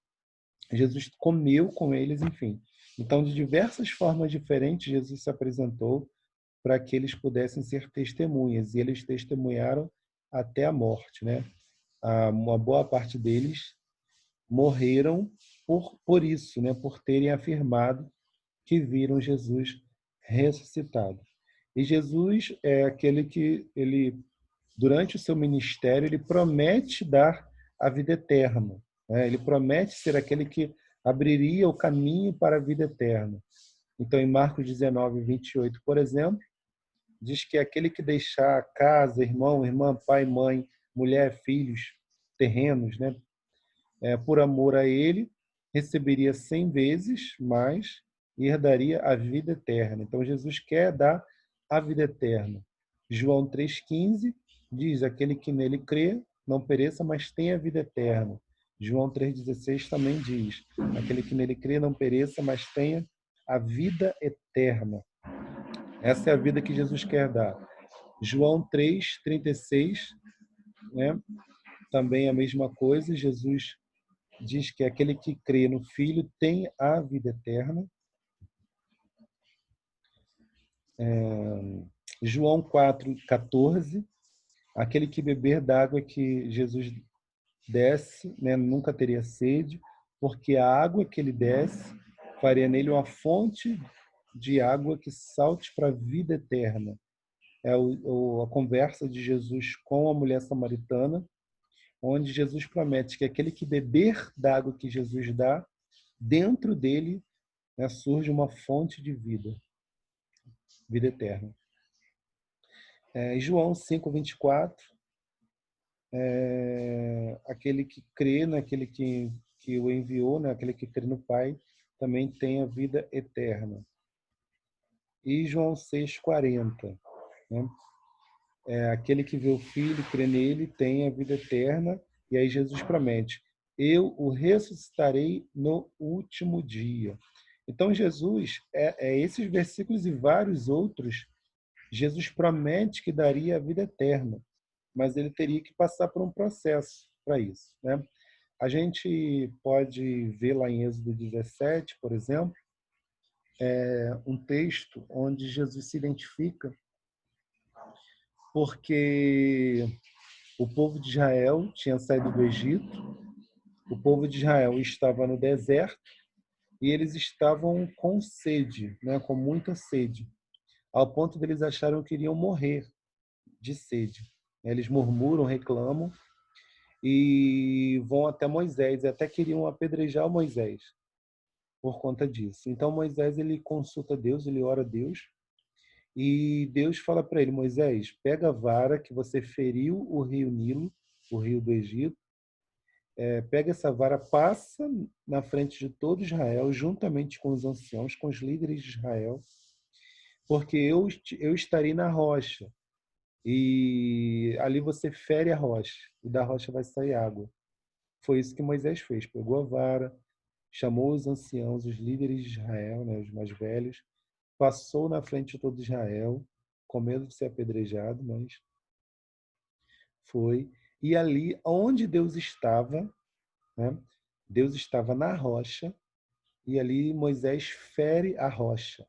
Jesus comeu com eles, enfim. Então, de diversas formas diferentes, Jesus se apresentou para que eles pudessem ser testemunhas, e eles testemunharam até a morte, né? Uma boa parte deles morreram por isso, né? Por terem afirmado que viram Jesus ressuscitado. E Jesus é aquele que ele, durante o seu ministério, ele promete dar a vida eterna, né? Ele promete ser aquele que abriria o caminho para a vida eterna. Então, em Marcos 19, 28, por exemplo, diz que aquele que deixar casa, irmão, irmã, pai, mãe, mulher, filhos, terrenos, né, por amor a ele, receberia 100 vezes mais e herdaria a vida eterna. Então, Jesus quer dar a vida eterna. João 3,15 diz, aquele que nele crê, não pereça, mas tenha a vida eterna. João 3,16 também diz, aquele que nele crê, não pereça, mas tenha a vida eterna. Essa é a vida que Jesus quer dar. João 3,36, né? Também a mesma coisa. Jesus diz que aquele que crê no Filho tem a vida eterna. João 4,14, aquele que beber da água que Jesus desce, né, nunca teria sede, porque a água que ele desce faria nele uma fonte de água que salte para a vida eterna. É a conversa de Jesus com a mulher samaritana, onde Jesus promete que aquele que beber da água que Jesus dá, dentro dele, né, surge uma fonte de vida eterna. João 5,24, aquele que crê naquele que o enviou, né, aquele que crê no Pai, também tem a vida eterna. E João 6,40, né? Aquele que vê o Filho, crê nele, tem a vida eterna. E aí Jesus promete, eu o ressuscitarei no último dia. Então Jesus, esses versículos e vários outros Jesus promete que daria a vida eterna, mas ele teria que passar por um processo para isso, né? A gente pode ver lá em Êxodo 17, por exemplo, um texto onde Jesus se identifica porque o povo de Israel tinha saído do Egito, o povo de Israel estava no deserto e eles estavam com sede, né, com muita sede, ao ponto de eles acharam que iriam morrer de sede. Eles murmuram, reclamam e vão até Moisés, e até queriam apedrejar Moisés por conta disso. Então Moisés ele consulta Deus, ele ora a Deus, e Deus fala para ele: Moisés, pega a vara que você feriu o rio Nilo, o rio do Egito, pega essa vara, passa na frente de todo Israel, juntamente com os anciãos, com os líderes de Israel, porque eu estarei na rocha, e ali você fere a rocha, e da rocha vai sair água. Foi isso que Moisés fez, pegou a vara, chamou os anciãos, os líderes de Israel, né, os mais velhos, passou na frente de todo Israel, com medo de ser apedrejado, mas foi. E ali, onde Deus estava, né, Deus estava na rocha, e ali Moisés fere a rocha.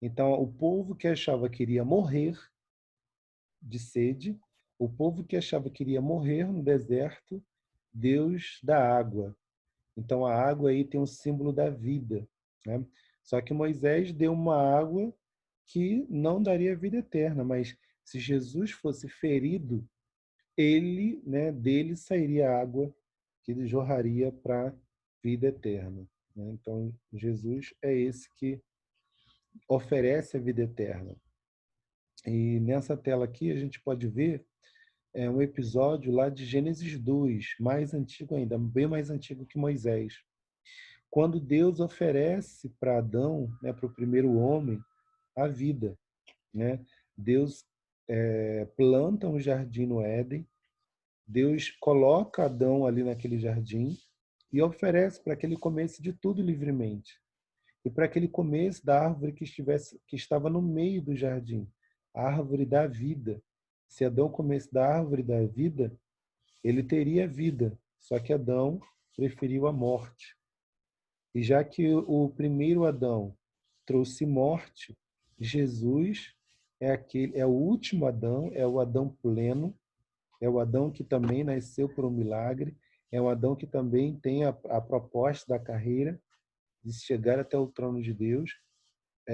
Então, o povo que achava que iria morrer de sede, o povo que achava que iria morrer no deserto, Deus dá água. Então, a água aí tem um símbolo da vida, né? Só que Moisés deu uma água que não daria vida eterna, mas se Jesus fosse ferido, ele, né, dele sairia água que jorraria para vida eterna, né? Então, Jesus é esse que oferece a vida eterna. E nessa tela aqui a gente pode ver um episódio lá de Gênesis 2, mais antigo ainda, bem mais antigo que Moisés. Quando Deus oferece para Adão, né, para o primeiro homem, a vida, né? Deus planta um jardim no Éden, Deus coloca Adão ali naquele jardim e oferece para que ele comesse de tudo livremente. E para que ele comesse da árvore que estava no meio do jardim, a árvore da vida. Se Adão comesse da árvore da vida, ele teria vida. Só que Adão preferiu a morte. E já que o primeiro Adão trouxe morte, Jesus é o último Adão, é o Adão pleno, é o Adão que também nasceu por um milagre, é o Adão que também tem a proposta da carreira de chegar até o trono de Deus.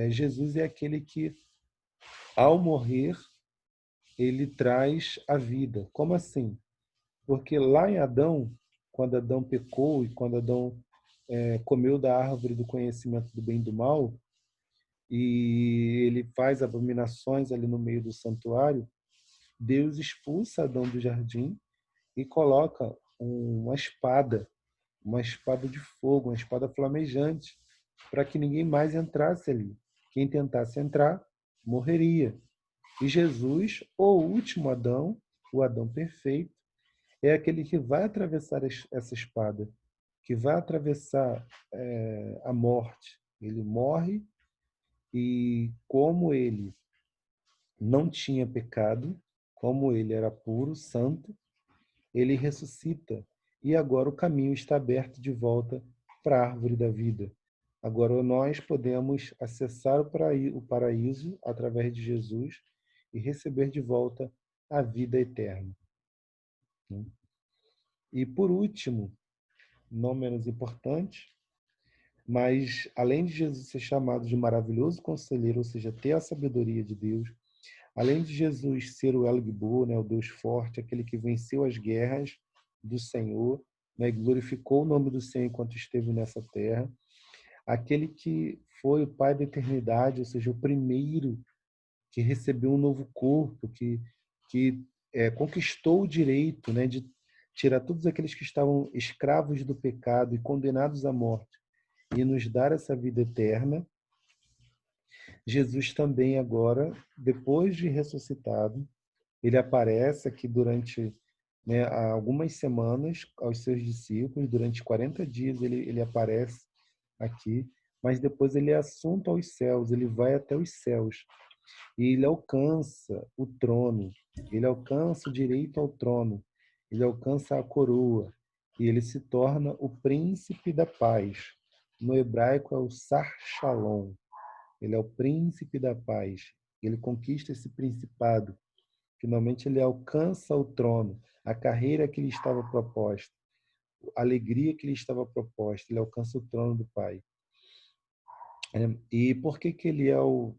Jesus é aquele que, ao morrer, ele traz a vida. Como assim? Porque lá em Adão, quando Adão pecou e quando Adão comeu da árvore do conhecimento do bem e do mal, e ele faz abominações ali no meio do santuário, Deus expulsa Adão do jardim e coloca uma espada de fogo, uma espada flamejante, para que ninguém mais entrasse ali. Quem tentasse entrar, morreria. E Jesus, o último Adão, o Adão perfeito, é aquele que vai atravessar essa espada, que vai atravessar a morte. Ele morre e, como ele não tinha pecado, como ele era puro, santo, ele ressuscita. E agora o caminho está aberto de volta para a árvore da vida. Agora nós podemos acessar o paraíso através de Jesus e receber de volta a vida eterna. E por último, não menos importante, mas além de Jesus ser chamado de maravilhoso conselheiro, ou seja, ter a sabedoria de Deus, além de Jesus ser o El Gibor, né, o Deus forte, aquele que venceu as guerras do Senhor, né, e glorificou o nome do Senhor enquanto esteve nessa terra, aquele que foi o Pai da eternidade, ou seja, o primeiro que recebeu um novo corpo, que conquistou o direito, né, de tirar todos aqueles que estavam escravos do pecado e condenados à morte e nos dar essa vida eterna. Jesus também agora, depois de ressuscitado, ele aparece aqui durante algumas semanas aos seus discípulos, durante 40 dias ele aparece aqui, mas depois ele é assunto aos céus, ele vai até os céus. E ele alcança o trono, ele alcança o direito ao trono, ele alcança a coroa, e ele se torna o príncipe da paz. No hebraico é o Sar Shalom. Ele é o príncipe da paz. Ele conquista esse principado. Finalmente ele alcança o trono, a carreira que lhe estava proposta, a alegria que lhe estava proposta. Ele alcança o trono do Pai. E por que que ele é o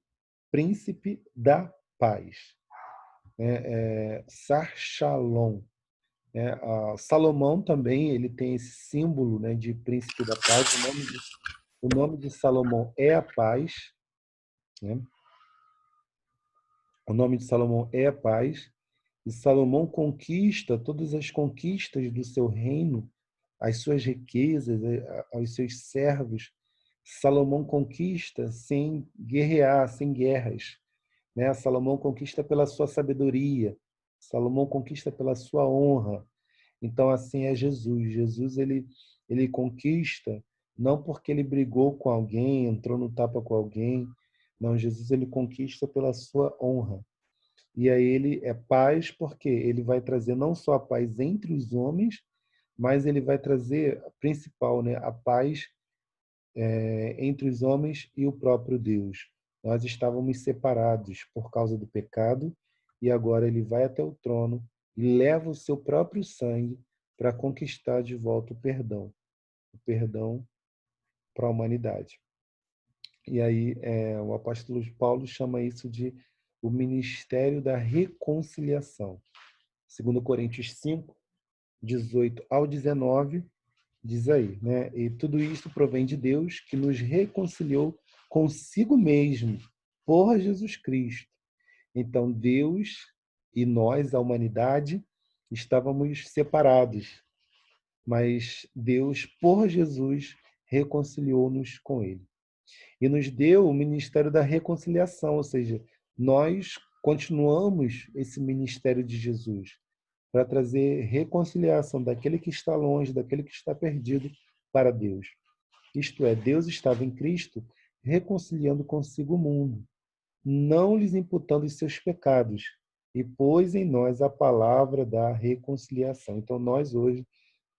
príncipe da paz? Sar Shalom. Salomão também ele tem esse símbolo, né, de príncipe da paz. O nome de Salomão é a paz, né? O nome de Salomão é a paz. E Salomão conquista todas as conquistas do seu reino, as suas riquezas, aos seus servos. Salomão conquista sem guerrear, sem guerras, né? Salomão conquista pela sua sabedoria. Salomão conquista pela sua honra. Então, assim é Jesus. Jesus ele conquista não porque ele brigou com alguém, entrou no tapa com alguém. Não, Jesus ele conquista pela sua honra. E aí ele é paz porque ele vai trazer não só a paz entre os homens, mas ele vai trazer a principal, né, a paz entre os homens e o próprio Deus. Nós estávamos separados por causa do pecado e agora ele vai até o trono e leva o seu próprio sangue para conquistar de volta o perdão para a humanidade. E aí o apóstolo Paulo chama isso de o ministério da reconciliação. Segundo Coríntios 5, 18 ao 19, diz aí, né? E tudo isso provém de Deus, que nos reconciliou consigo mesmo por Jesus Cristo. Então, Deus e nós, a humanidade, estávamos separados, mas Deus, por Jesus, reconciliou-nos com Ele. E nos deu o ministério da reconciliação, ou seja, nós continuamos esse ministério de Jesus para trazer reconciliação daquele que está longe, daquele que está perdido para Deus. Isto é, Deus estava em Cristo reconciliando consigo o mundo, não lhes imputando os seus pecados, e pôs em nós a palavra da reconciliação. Então, nós hoje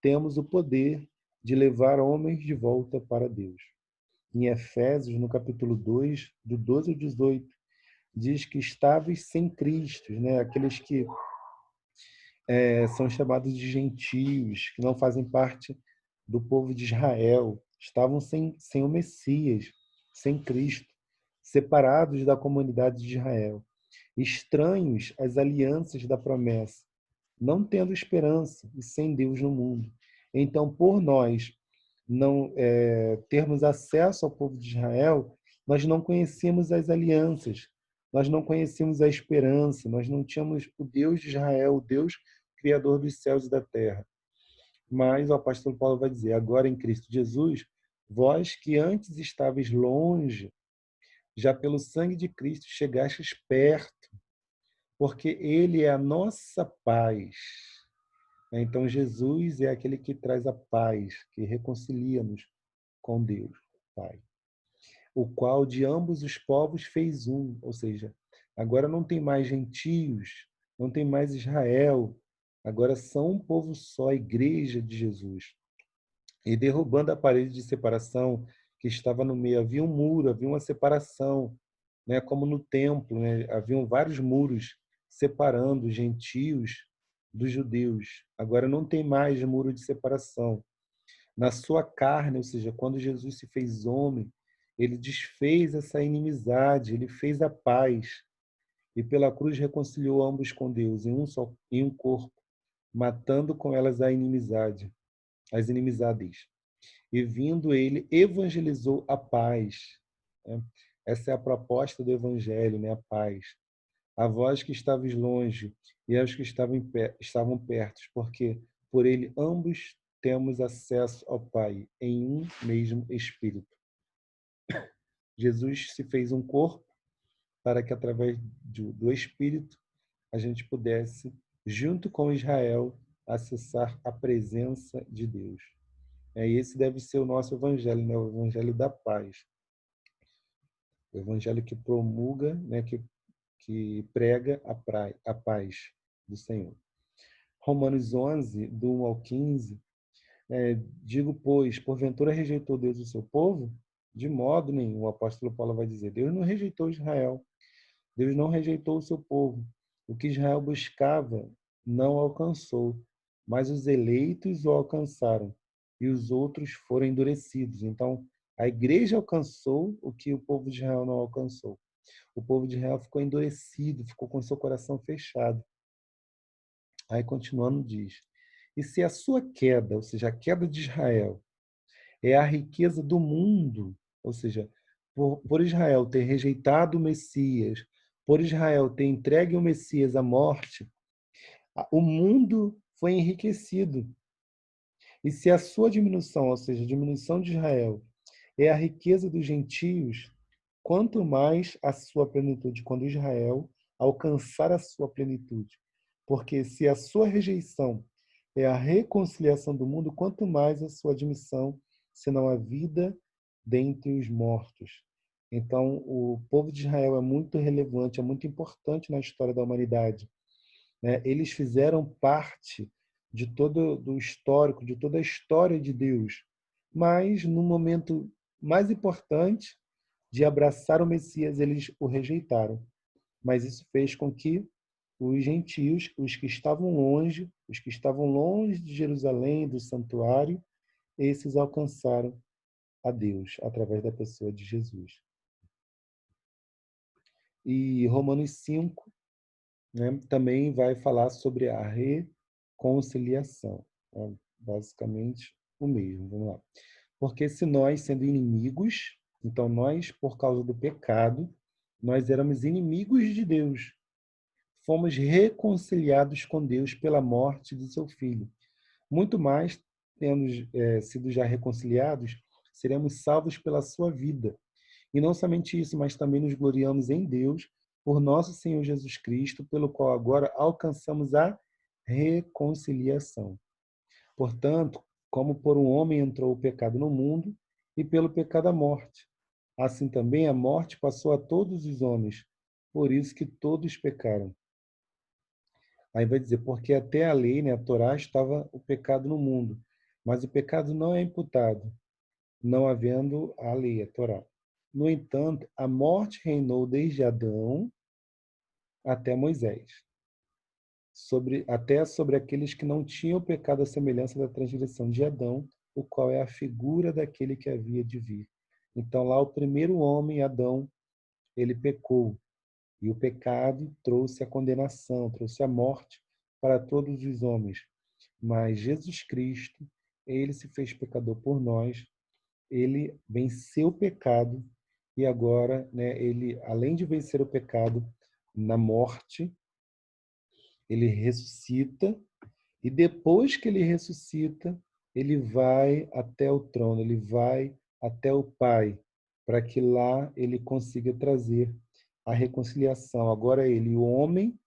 temos o poder de levar homens de volta para Deus. Em Efésios, no capítulo 2, do 12 ao 18, diz que estáveis sem Cristo, né? Aqueles que são chamados de gentios, que não fazem parte do povo de Israel, estavam sem o Messias, sem Cristo, separados da comunidade de Israel, estranhos às alianças da promessa, não tendo esperança e sem Deus no mundo. Então, por nós não termos acesso ao povo de Israel, nós não conhecíamos as alianças, nós não conhecíamos a esperança, nós não tínhamos o Deus de Israel, o Deus criador dos céus e da terra. Mas o apóstolo Paulo vai dizer, agora em Cristo Jesus, vós que antes estáveis longe, já pelo sangue de Cristo chegastes perto, porque ele é a nossa paz. Então Jesus é aquele que traz a paz, que reconcilia-nos com Deus, Pai. O qual de ambos os povos fez um, ou seja, agora não tem mais gentios, não tem mais Israel, agora são um povo só, a igreja de Jesus. E derrubando a parede de separação que estava no meio, havia um muro, havia uma separação, né, como no templo, né, haviam vários muros separando os gentios dos judeus. Agora não tem mais muro de separação. Na sua carne, ou seja, quando Jesus se fez homem, ele desfez essa inimizade, ele fez a paz e pela cruz reconciliou ambos com Deus em um corpo, matando com elas a inimizade, as inimizades. E vindo ele evangelizou a paz. Né? Essa é a proposta do evangelho, né? A paz. A vós que estavais longe e aos que estavam perto, porque por ele ambos temos acesso ao Pai em um mesmo Espírito. Jesus se fez um corpo para que através do Espírito a gente pudesse, junto com Israel, acessar a presença de Deus. E esse deve ser o nosso evangelho, né? O evangelho da paz. O evangelho que promulga, né? Que que prega a paz do Senhor. Romanos 11, do 1 ao 15, digo, pois, porventura rejeitou Deus o seu povo? De modo nenhum, o apóstolo Paulo vai dizer, Deus não rejeitou Israel, Deus não rejeitou o seu povo. O que Israel buscava não alcançou, mas os eleitos o alcançaram e os outros foram endurecidos. Então, a igreja alcançou o que o povo de Israel não alcançou. O povo de Israel ficou endurecido, ficou com seu coração fechado. Aí, continuando, diz, e se a sua queda, ou seja, a queda de Israel, é a riqueza do mundo, ou seja, por Israel ter rejeitado o Messias, por Israel ter entregue o Messias à morte, o mundo foi enriquecido. E se a sua diminuição, ou seja, a diminuição de Israel, é a riqueza dos gentios, quanto mais a sua plenitude, quando Israel alcançar a sua plenitude. Porque se a sua rejeição é a reconciliação do mundo, quanto mais a sua admissão, senão a vida dentre os mortos. Então, o povo de Israel é muito relevante, é muito importante na história da humanidade. Eles fizeram parte de todo do histórico, de toda a história de Deus. Mas, no momento mais importante de abraçar o Messias, eles o rejeitaram. Mas isso fez com que os gentios, os que estavam longe de Jerusalém, do santuário, esses alcançaram a Deus através da pessoa de Jesus. E Romanos 5, também vai falar sobre a reconciliação. Basicamente o mesmo. Vamos lá. Porque se nós, sendo inimigos, então nós, por causa do pecado, nós éramos inimigos de Deus, fomos reconciliados com Deus pela morte do seu Filho. Muito mais, tendo sido já reconciliados, seremos salvos pela sua vida. E não somente isso, mas também nos gloriamos em Deus, por nosso Senhor Jesus Cristo, pelo qual agora alcançamos a reconciliação. Portanto, como por um homem entrou o pecado no mundo, e pelo pecado a morte, assim também a morte passou a todos os homens, por isso que todos pecaram. Aí vai dizer, porque até a lei, a Torá, estava o pecado no mundo, mas o pecado não é imputado, não havendo a lei, a Torá. No entanto, a morte reinou desde Adão até Moisés, até sobre aqueles que não tinham pecado à semelhança da transgressão de Adão, o qual é a figura daquele que havia de vir. Então, lá o primeiro homem, Adão, ele pecou. E o pecado trouxe a condenação, trouxe a morte para todos os homens. Mas Jesus Cristo, ele se fez pecador por nós, ele venceu o pecado e agora, ele, além de vencer o pecado na morte, ele ressuscita e depois que ele ressuscita, ele vai até o trono, ele vai até o Pai, para que lá ele consiga trazer a reconciliação. Agora ele, o homem,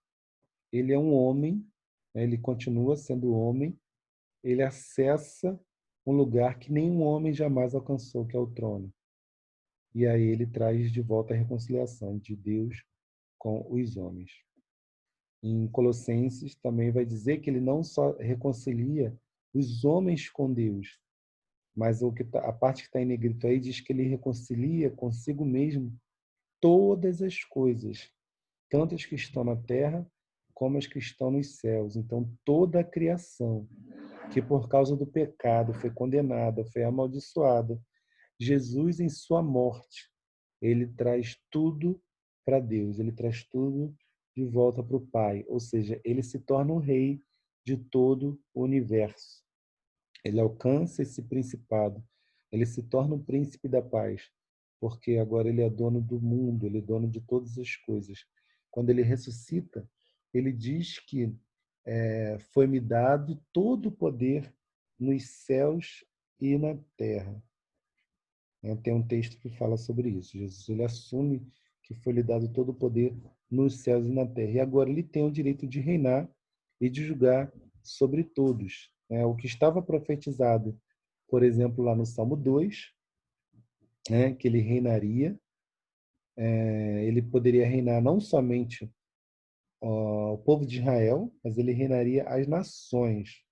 ele é um homem, ele continua sendo homem, ele acessa um lugar que nenhum homem jamais alcançou, que é o trono. E aí ele traz de volta a reconciliação de Deus com os homens. Em Colossenses também vai dizer que ele não só reconcilia os homens com Deus, mas a parte que está em negrito aí diz que ele reconcilia consigo mesmo todas as coisas, tanto as que estão na terra como as que estão nos céus. Então, toda a criação que por causa do pecado foi condenada, foi amaldiçoada, Jesus, em sua morte, ele traz tudo para Deus, ele traz tudo de volta para o Pai, ou seja, ele se torna o rei de todo o universo. Ele alcança esse principado, ele se torna o príncipe da paz, porque agora ele é dono do mundo, ele é dono de todas as coisas. Quando ele ressuscita, ele diz que foi-me dado todo o poder nos céus e na terra. Tem um texto que fala sobre isso. Jesus, ele assume que foi-lhe dado todo o poder nos céus e na terra. E agora ele tem o direito de reinar e de julgar sobre todos. O que estava profetizado, por exemplo, lá no Salmo 2, que ele reinaria, ele poderia reinar não somente o povo de Israel, mas ele reinaria as nações.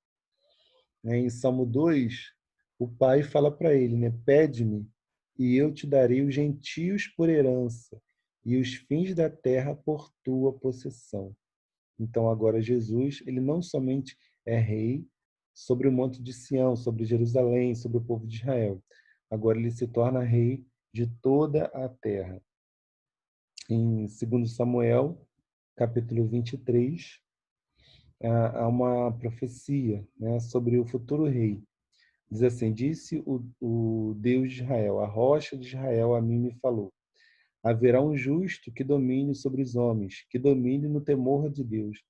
Em Salmo 2, o pai fala para ele, né? Pede-me e eu te darei os gentios por herança e os fins da terra por tua possessão. Então agora Jesus, ele não somente é rei sobre o monte de Sião, sobre Jerusalém, sobre o povo de Israel. Agora ele se torna rei de toda a terra. Em 2 Samuel, capítulo 23, há uma profecia, né, sobre o futuro rei. Diz assim: disse o Deus de Israel, a rocha de Israel a mim me falou. Haverá um justo que domine sobre os homens, que domine no temor de Deus.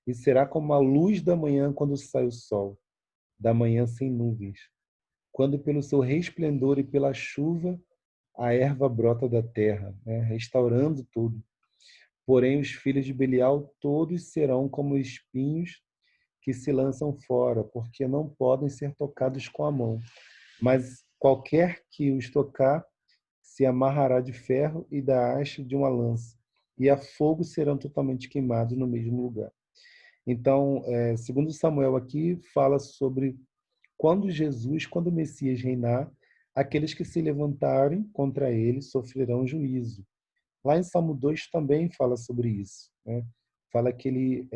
E será como a luz da manhã quando sai o sol, da manhã sem nuvens, quando pelo seu resplendor e pela chuva a erva brota da terra, né, restaurando tudo. Porém, os filhos de Belial todos serão como espinhos que se lançam fora, porque não podem ser tocados com a mão. Mas qualquer que os tocar se amarrará de ferro e da haste de uma lança, e a fogo serão totalmente queimados no mesmo lugar. Então, segundo Samuel aqui, fala sobre quando o Messias reinar, aqueles que se levantarem contra ele sofrerão juízo. Lá em Salmo 2 também fala sobre isso, né? Fala que ele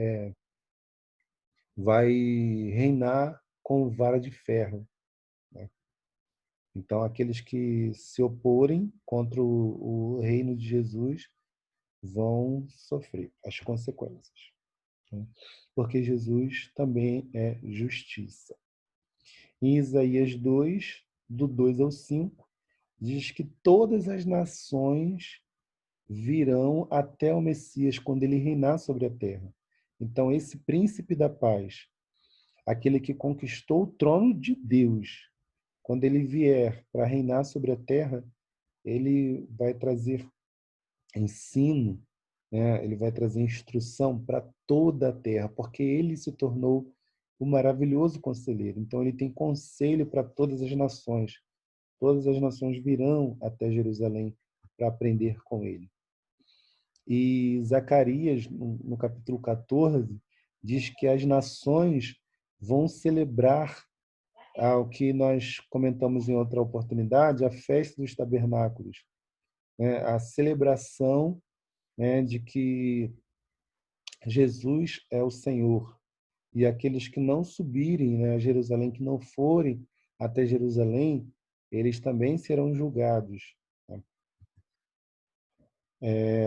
vai reinar com vara de ferro, né? Então, aqueles que se oporem contra o reino de Jesus vão sofrer as consequências, né? Porque Jesus também é justiça. Em Isaías 2, do 2 ao 5, diz que todas as nações virão até o Messias quando ele reinar sobre a terra. Então, esse príncipe da paz, aquele que conquistou o trono de Deus, quando ele vier para reinar sobre a terra, ele vai trazer ensino, né? Ele vai trazer instrução para toda a terra, porque ele se tornou o maravilhoso conselheiro. Então, ele tem conselho para todas as nações. Todas as nações virão até Jerusalém para aprender com ele. E Zacarias, no capítulo 14, diz que as nações vão celebrar o que nós comentamos em outra oportunidade, a festa dos tabernáculos, né? A celebração, né, de que Jesus é o Senhor. E aqueles que não subirem, né, a Jerusalém, que não forem até Jerusalém, eles também serão julgados.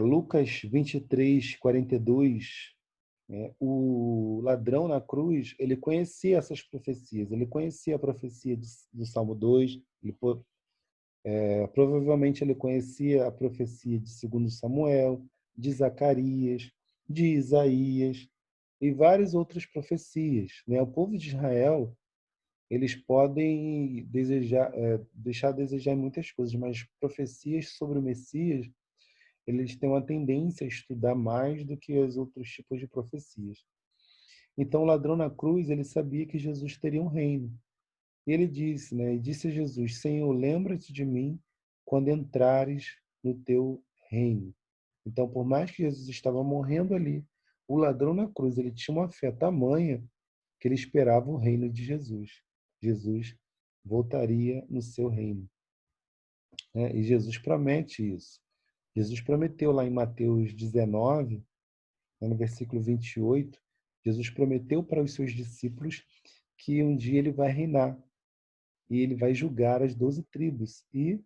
Lucas 23, 42, o ladrão na cruz, ele conhecia essas profecias, ele conhecia a profecia do Salmo 2, provavelmente ele conhecia a profecia de 2 Samuel, de Zacarias, de Isaías e várias outras profecias, né? O povo de Israel, eles podem deixar a desejar em muitas coisas, mas profecias sobre o Messias, eles têm uma tendência a estudar mais do que os outros tipos de profecias. Então, o ladrão na cruz, ele sabia que Jesus teria um reino. E ele disse, né? E disse a Jesus: Senhor, lembra-te de mim quando entrares no teu reino. Então, por mais que Jesus estava morrendo ali, o ladrão na cruz, ele tinha uma fé tamanha que ele esperava o reino de Jesus. Jesus voltaria no seu reino, né? E Jesus promete isso. Jesus prometeu lá em Mateus 19, no versículo 28, Jesus prometeu para os seus discípulos que um dia ele vai reinar e ele vai julgar as 12 tribos. E,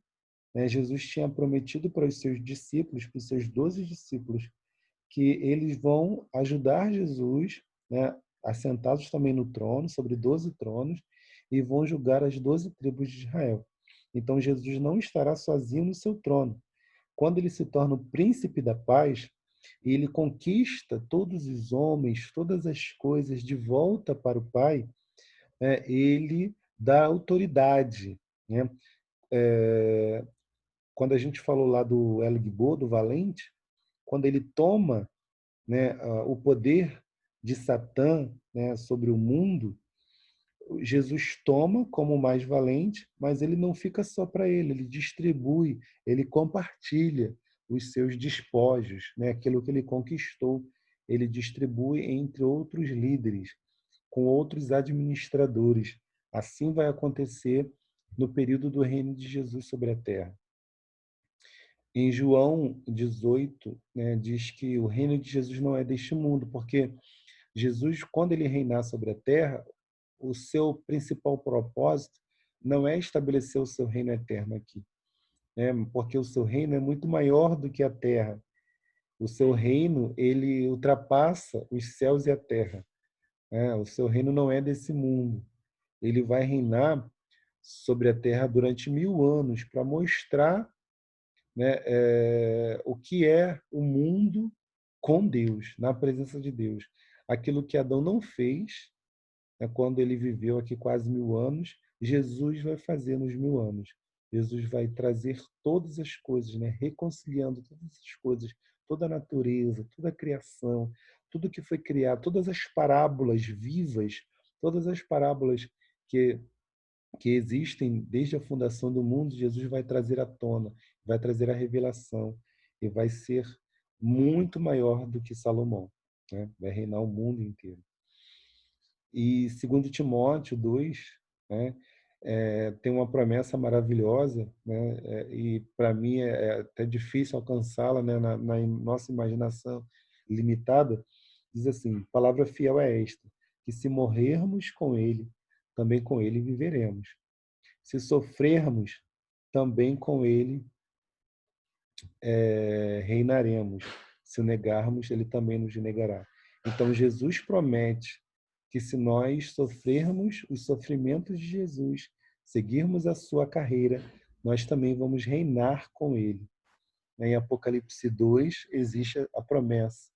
né, Jesus tinha prometido para os seus discípulos, para os seus 12 discípulos, que eles vão ajudar Jesus, né, assentados também no trono, sobre 12 tronos, e vão julgar as 12 tribos de Israel. Então, Jesus não estará sozinho no seu trono. Quando ele se torna o príncipe da paz, e ele conquista todos os homens, todas as coisas de volta para o Pai, ele dá autoridade, né? Quando a gente falou lá do El Gibor, do Valente, quando ele toma, né, o poder de Satã, né, sobre o mundo, Jesus toma como o mais valente, mas ele não fica só para ele distribui, ele compartilha. os seus despojos, né? Aquilo que ele conquistou, ele distribui entre outros líderes, com outros administradores. Assim vai acontecer no período do reino de Jesus sobre a terra. Em João 18, né, diz que o reino de Jesus não é deste mundo, porque Jesus, quando ele reinar sobre a terra, o seu principal propósito não é estabelecer o seu reino eterno aqui, né? Porque o seu reino é muito maior do que a terra. O seu reino, ele ultrapassa os céus e a terra, né? O seu reino não é desse mundo. Ele vai reinar sobre a terra durante 1000 anos para mostrar, né, o que é o mundo com Deus, na presença de Deus. Aquilo que Adão não fez, né, quando ele viveu aqui quase 1000 anos, Jesus vai fazer nos 1000 anos. Jesus vai trazer todas as coisas, né, reconciliando todas as coisas, toda a natureza, toda a criação, tudo que foi criado, todas as parábolas vivas, todas as parábolas que existem desde a fundação do mundo, Jesus vai trazer à tona, vai trazer a revelação e vai ser muito maior do que Salomão, né? Vai reinar o mundo inteiro. E segundo Timóteo 2, né, tem uma promessa maravilhosa, né, e para mim é até difícil alcançá-la, né, na nossa imaginação limitada. Diz assim: palavra fiel é esta, que se morrermos com ele, também com ele viveremos. Se sofrermos, também com ele reinaremos. Se o negarmos, ele também nos negará. Então, Jesus promete que se nós sofrermos os sofrimentos de Jesus, seguirmos a sua carreira, nós também vamos reinar com ele. Em Apocalipse 2 existe a promessa,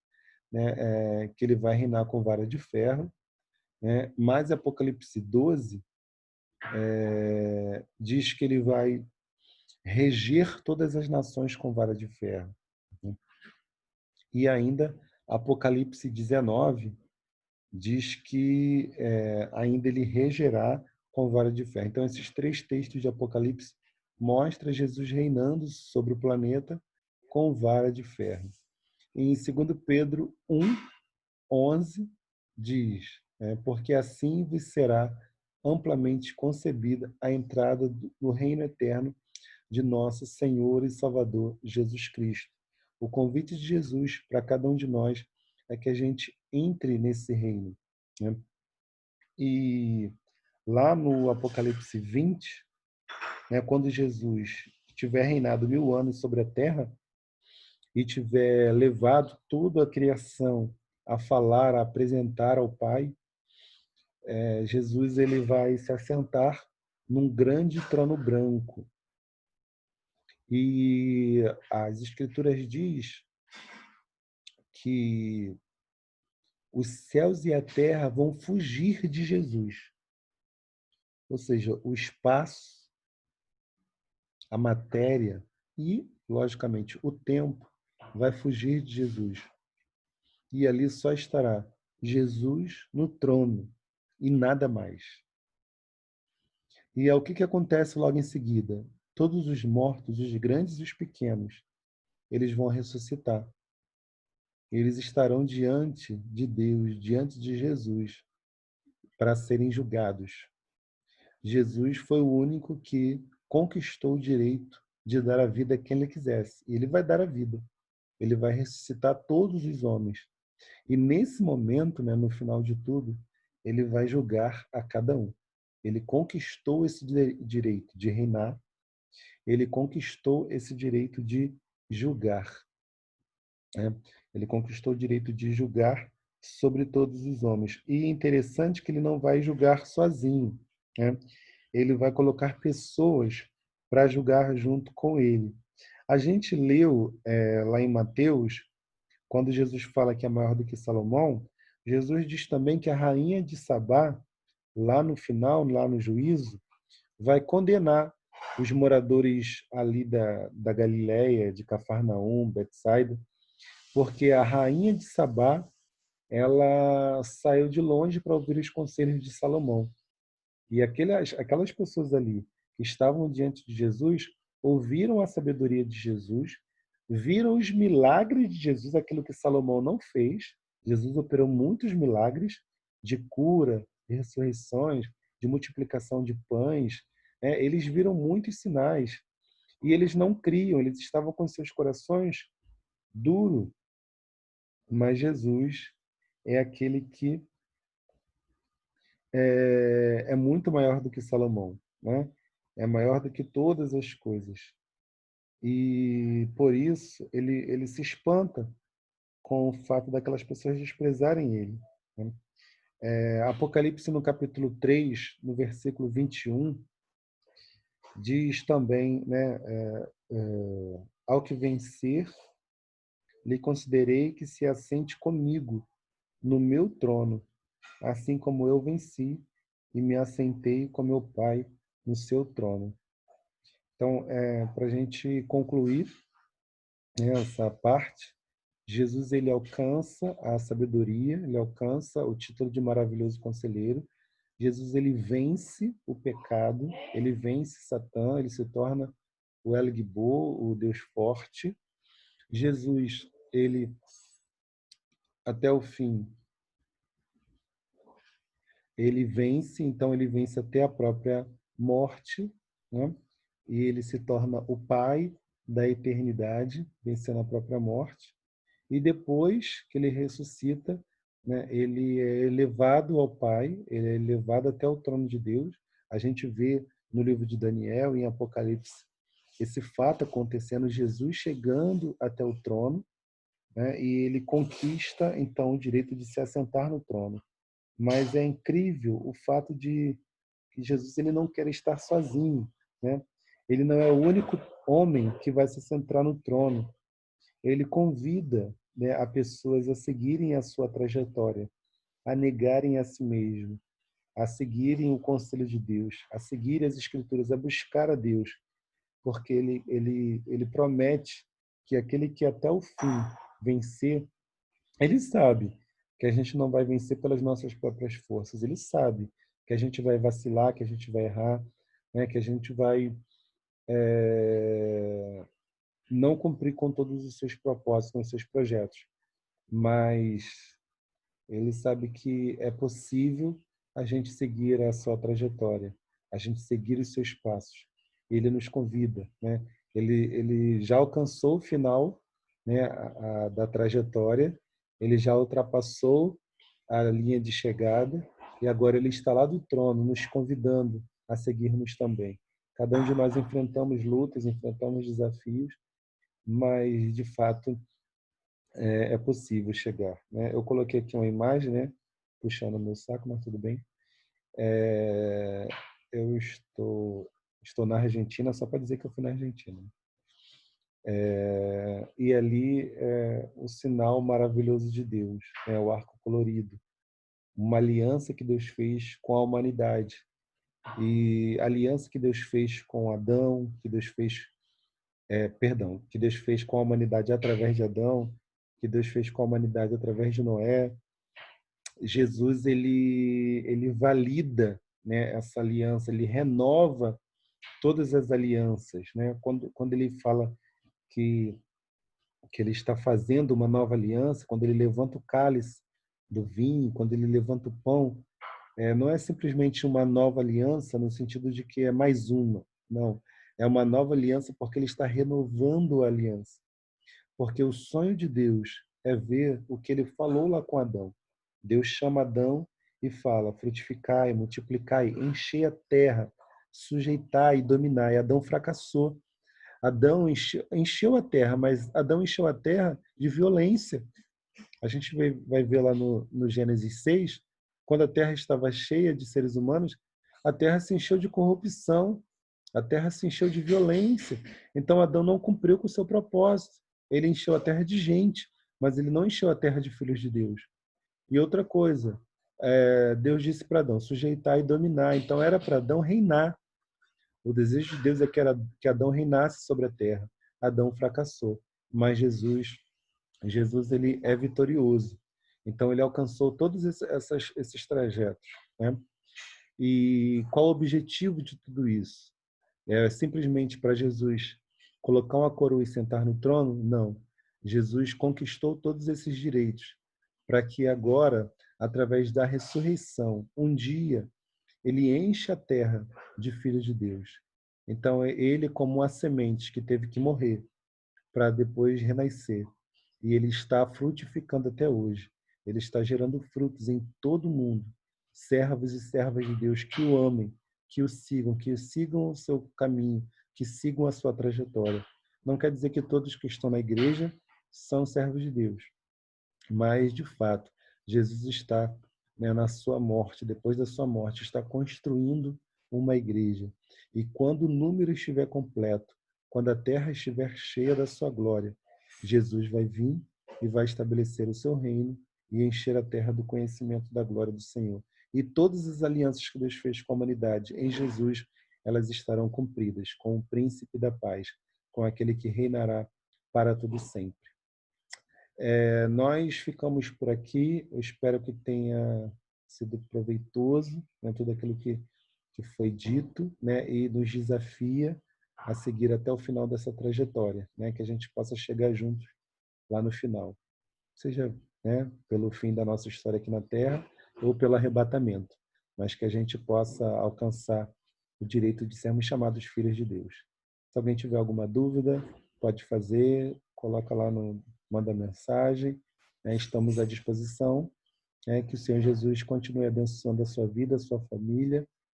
né, que ele vai reinar com vara de ferro, né? Mas Apocalipse 12 diz que ele vai reger todas as nações com vara de ferro. E ainda Apocalipse 19 diz que ainda ele regerá com vara de ferro. Então, esses 3 textos de Apocalipse mostram Jesus reinando sobre o planeta com vara de ferro. Em 2 Pedro 1:11 diz, porque assim vos será amplamente concebida a entrada no reino eterno de nosso Senhor e Salvador Jesus Cristo. O convite de Jesus para cada um de nós é que a gente entre nesse reino, né? E lá no Apocalipse 20, né, quando Jesus tiver reinado 1000 anos sobre a terra e tiver levado toda a criação a falar, a apresentar ao Pai, Jesus ele vai se assentar num grande trono branco. E as Escrituras diz que os céus e a terra vão fugir de Jesus. Ou seja, o espaço, a matéria e, logicamente, o tempo vai fugir de Jesus. E ali só estará Jesus no trono e nada mais. E é o que acontece logo em seguida. Todos os mortos, os grandes e os pequenos, eles vão ressuscitar. Eles estarão diante de Deus, diante de Jesus, para serem julgados. Jesus foi o único que conquistou o direito de dar a vida a quem ele quisesse. E ele vai dar a vida. Ele vai ressuscitar todos os homens. E nesse momento, né, no final de tudo, ele vai julgar a cada um. Ele conquistou esse direito de reinar. Ele conquistou esse direito de julgar, né? Ele conquistou o direito de julgar sobre todos os homens. E é interessante que ele não vai julgar sozinho, né? Ele vai colocar pessoas para julgar junto com ele. A gente leu lá em Mateus, quando Jesus fala que é maior do que Salomão, Jesus diz também que a rainha de Sabá, lá no final, lá no juízo, vai condenar os moradores ali da Galileia, de Cafarnaum, Betsaida, porque a rainha de Sabá, ela saiu de longe para ouvir os conselhos de Salomão. E aquelas pessoas ali que estavam diante de Jesus ouviram a sabedoria de Jesus, viram os milagres de Jesus, aquilo que Salomão não fez. Jesus operou muitos milagres de cura, de ressurreições, de multiplicação de pães. Eles viram muitos sinais e eles não criam, eles estavam com seus corações duros. Mas Jesus é aquele que é muito maior do que Salomão, né? É maior do que todas as coisas. E por isso ele se espanta com o fato daquelas pessoas desprezarem ele, né? Apocalipse, no capítulo 3, no versículo 21, diz também, né, ao que vencer, lhe considerei que se assente comigo no meu trono, assim como eu venci e me assentei com meu Pai no seu trono. Então, para a gente concluir, né, essa parte, Jesus ele alcança a sabedoria, ele alcança o título de maravilhoso conselheiro. Jesus ele vence o pecado, ele vence Satã, ele se torna o El Gibor, o Deus forte. Jesus ele até o fim ele vence, então ele vence até a própria morte, né? E ele se torna o Pai da eternidade, vencendo a própria morte. E depois que ele ressuscita, né, ele é levado ao Pai, ele é levado até o trono de Deus. A gente vê no livro de Daniel, em Apocalipse, esse fato acontecendo, Jesus chegando até o trono, né, e ele conquista, então, o direito de se assentar no trono. Mas é incrível o fato de que Jesus ele não quer estar sozinho, né? Ele não é o único homem que vai se sentar no trono. Ele convida, né, a pessoas a seguirem a sua trajetória, a negarem a si mesmo, a seguirem o conselho de Deus, a seguir as Escrituras, a buscar a Deus, porque ele promete que aquele que até o fim vencer, ele sabe que a gente não vai vencer pelas nossas próprias forças. Ele sabe que a gente vai vacilar, que a gente vai errar, né? Que a gente vai não cumprir com todos os seus propósitos, com os seus projetos. Mas ele sabe que é possível a gente seguir a sua trajetória, a gente seguir os seus passos. Ele nos convida, né? Ele já alcançou o final, né, da trajetória, ele já ultrapassou a linha de chegada e agora ele está lá do trono, nos convidando a seguirmos também. Cada um de nós enfrentamos lutas, enfrentamos desafios, mas de fato é possível chegar, né? Eu coloquei aqui uma imagem, né, puxando o meu saco, mas tudo bem. Eu estou na Argentina, só para dizer que eu fui na Argentina. E ali é o sinal maravilhoso de Deus, é o arco colorido, uma aliança que Deus fez com a humanidade. E a aliança que Deus fez com Adão, que Deus fez, que Deus fez com a humanidade através de Adão, que Deus fez com a humanidade através de Noé. Jesus ele valida, né, essa aliança, ele renova todas as alianças, né? Quando ele fala que ele está fazendo uma nova aliança, quando ele levanta o cálice do vinho, quando ele levanta o pão, não é simplesmente uma nova aliança no sentido de que é mais uma, não. É uma nova aliança porque ele está renovando a aliança. Porque o sonho de Deus é ver o que ele falou lá com Adão. Deus chama Adão e fala: frutificai, multiplicai, enchei a terra, sujeitai e dominai. Adão fracassou. Adão encheu a terra, mas Adão encheu a terra de violência. A gente vai ver lá no Gênesis 6, quando a terra estava cheia de seres humanos, a terra se encheu de corrupção, a terra se encheu de violência. Então Adão não cumpriu com o seu propósito. Ele encheu a terra de gente, mas ele não encheu a terra de filhos de Deus. E outra coisa, Deus disse para Adão, sujeitar e dominar. Então era para Adão reinar. O desejo de Deus é que Adão reinasse sobre a terra. Adão fracassou, mas Jesus ele é vitorioso. Então ele alcançou todos esses trajetos, né? E qual o objetivo de tudo isso? É simplesmente para Jesus Colocar uma coroa e sentar no trono? Não. Jesus conquistou todos esses direitos para que agora, através da ressurreição, um dia, ele enche a terra de filhos de Deus. Então, ele como a semente que teve que morrer para depois renascer. E ele está frutificando até hoje. Ele está gerando frutos em todo o mundo. Servos e servas de Deus que o amem, que sigam o seu caminho, que sigam a sua trajetória. Não quer dizer que todos que estão na igreja são servos de Deus. Mas, de fato, Jesus está, né, na sua morte, depois da sua morte, está construindo uma igreja. E quando o número estiver completo, quando a terra estiver cheia da sua glória, Jesus vai vir e vai estabelecer o seu reino e encher a terra do conhecimento da glória do Senhor. E todas as alianças que Deus fez com a humanidade em Jesus, elas estarão cumpridas com o príncipe da paz, com aquele que reinará para todo sempre. Nós ficamos por aqui. Eu espero que tenha sido proveitoso, né, tudo aquilo que foi dito, né, e nos desafia a seguir até o final dessa trajetória, né, que a gente possa chegar juntos lá no final, seja, né, pelo fim da nossa história aqui na Terra ou pelo arrebatamento, mas que a gente possa alcançar o direito de sermos chamados filhos de Deus. Se alguém tiver alguma dúvida, pode fazer, coloca lá manda mensagem, né, estamos à disposição, né, que o Senhor Jesus continue abençoando a sua vida, a sua família,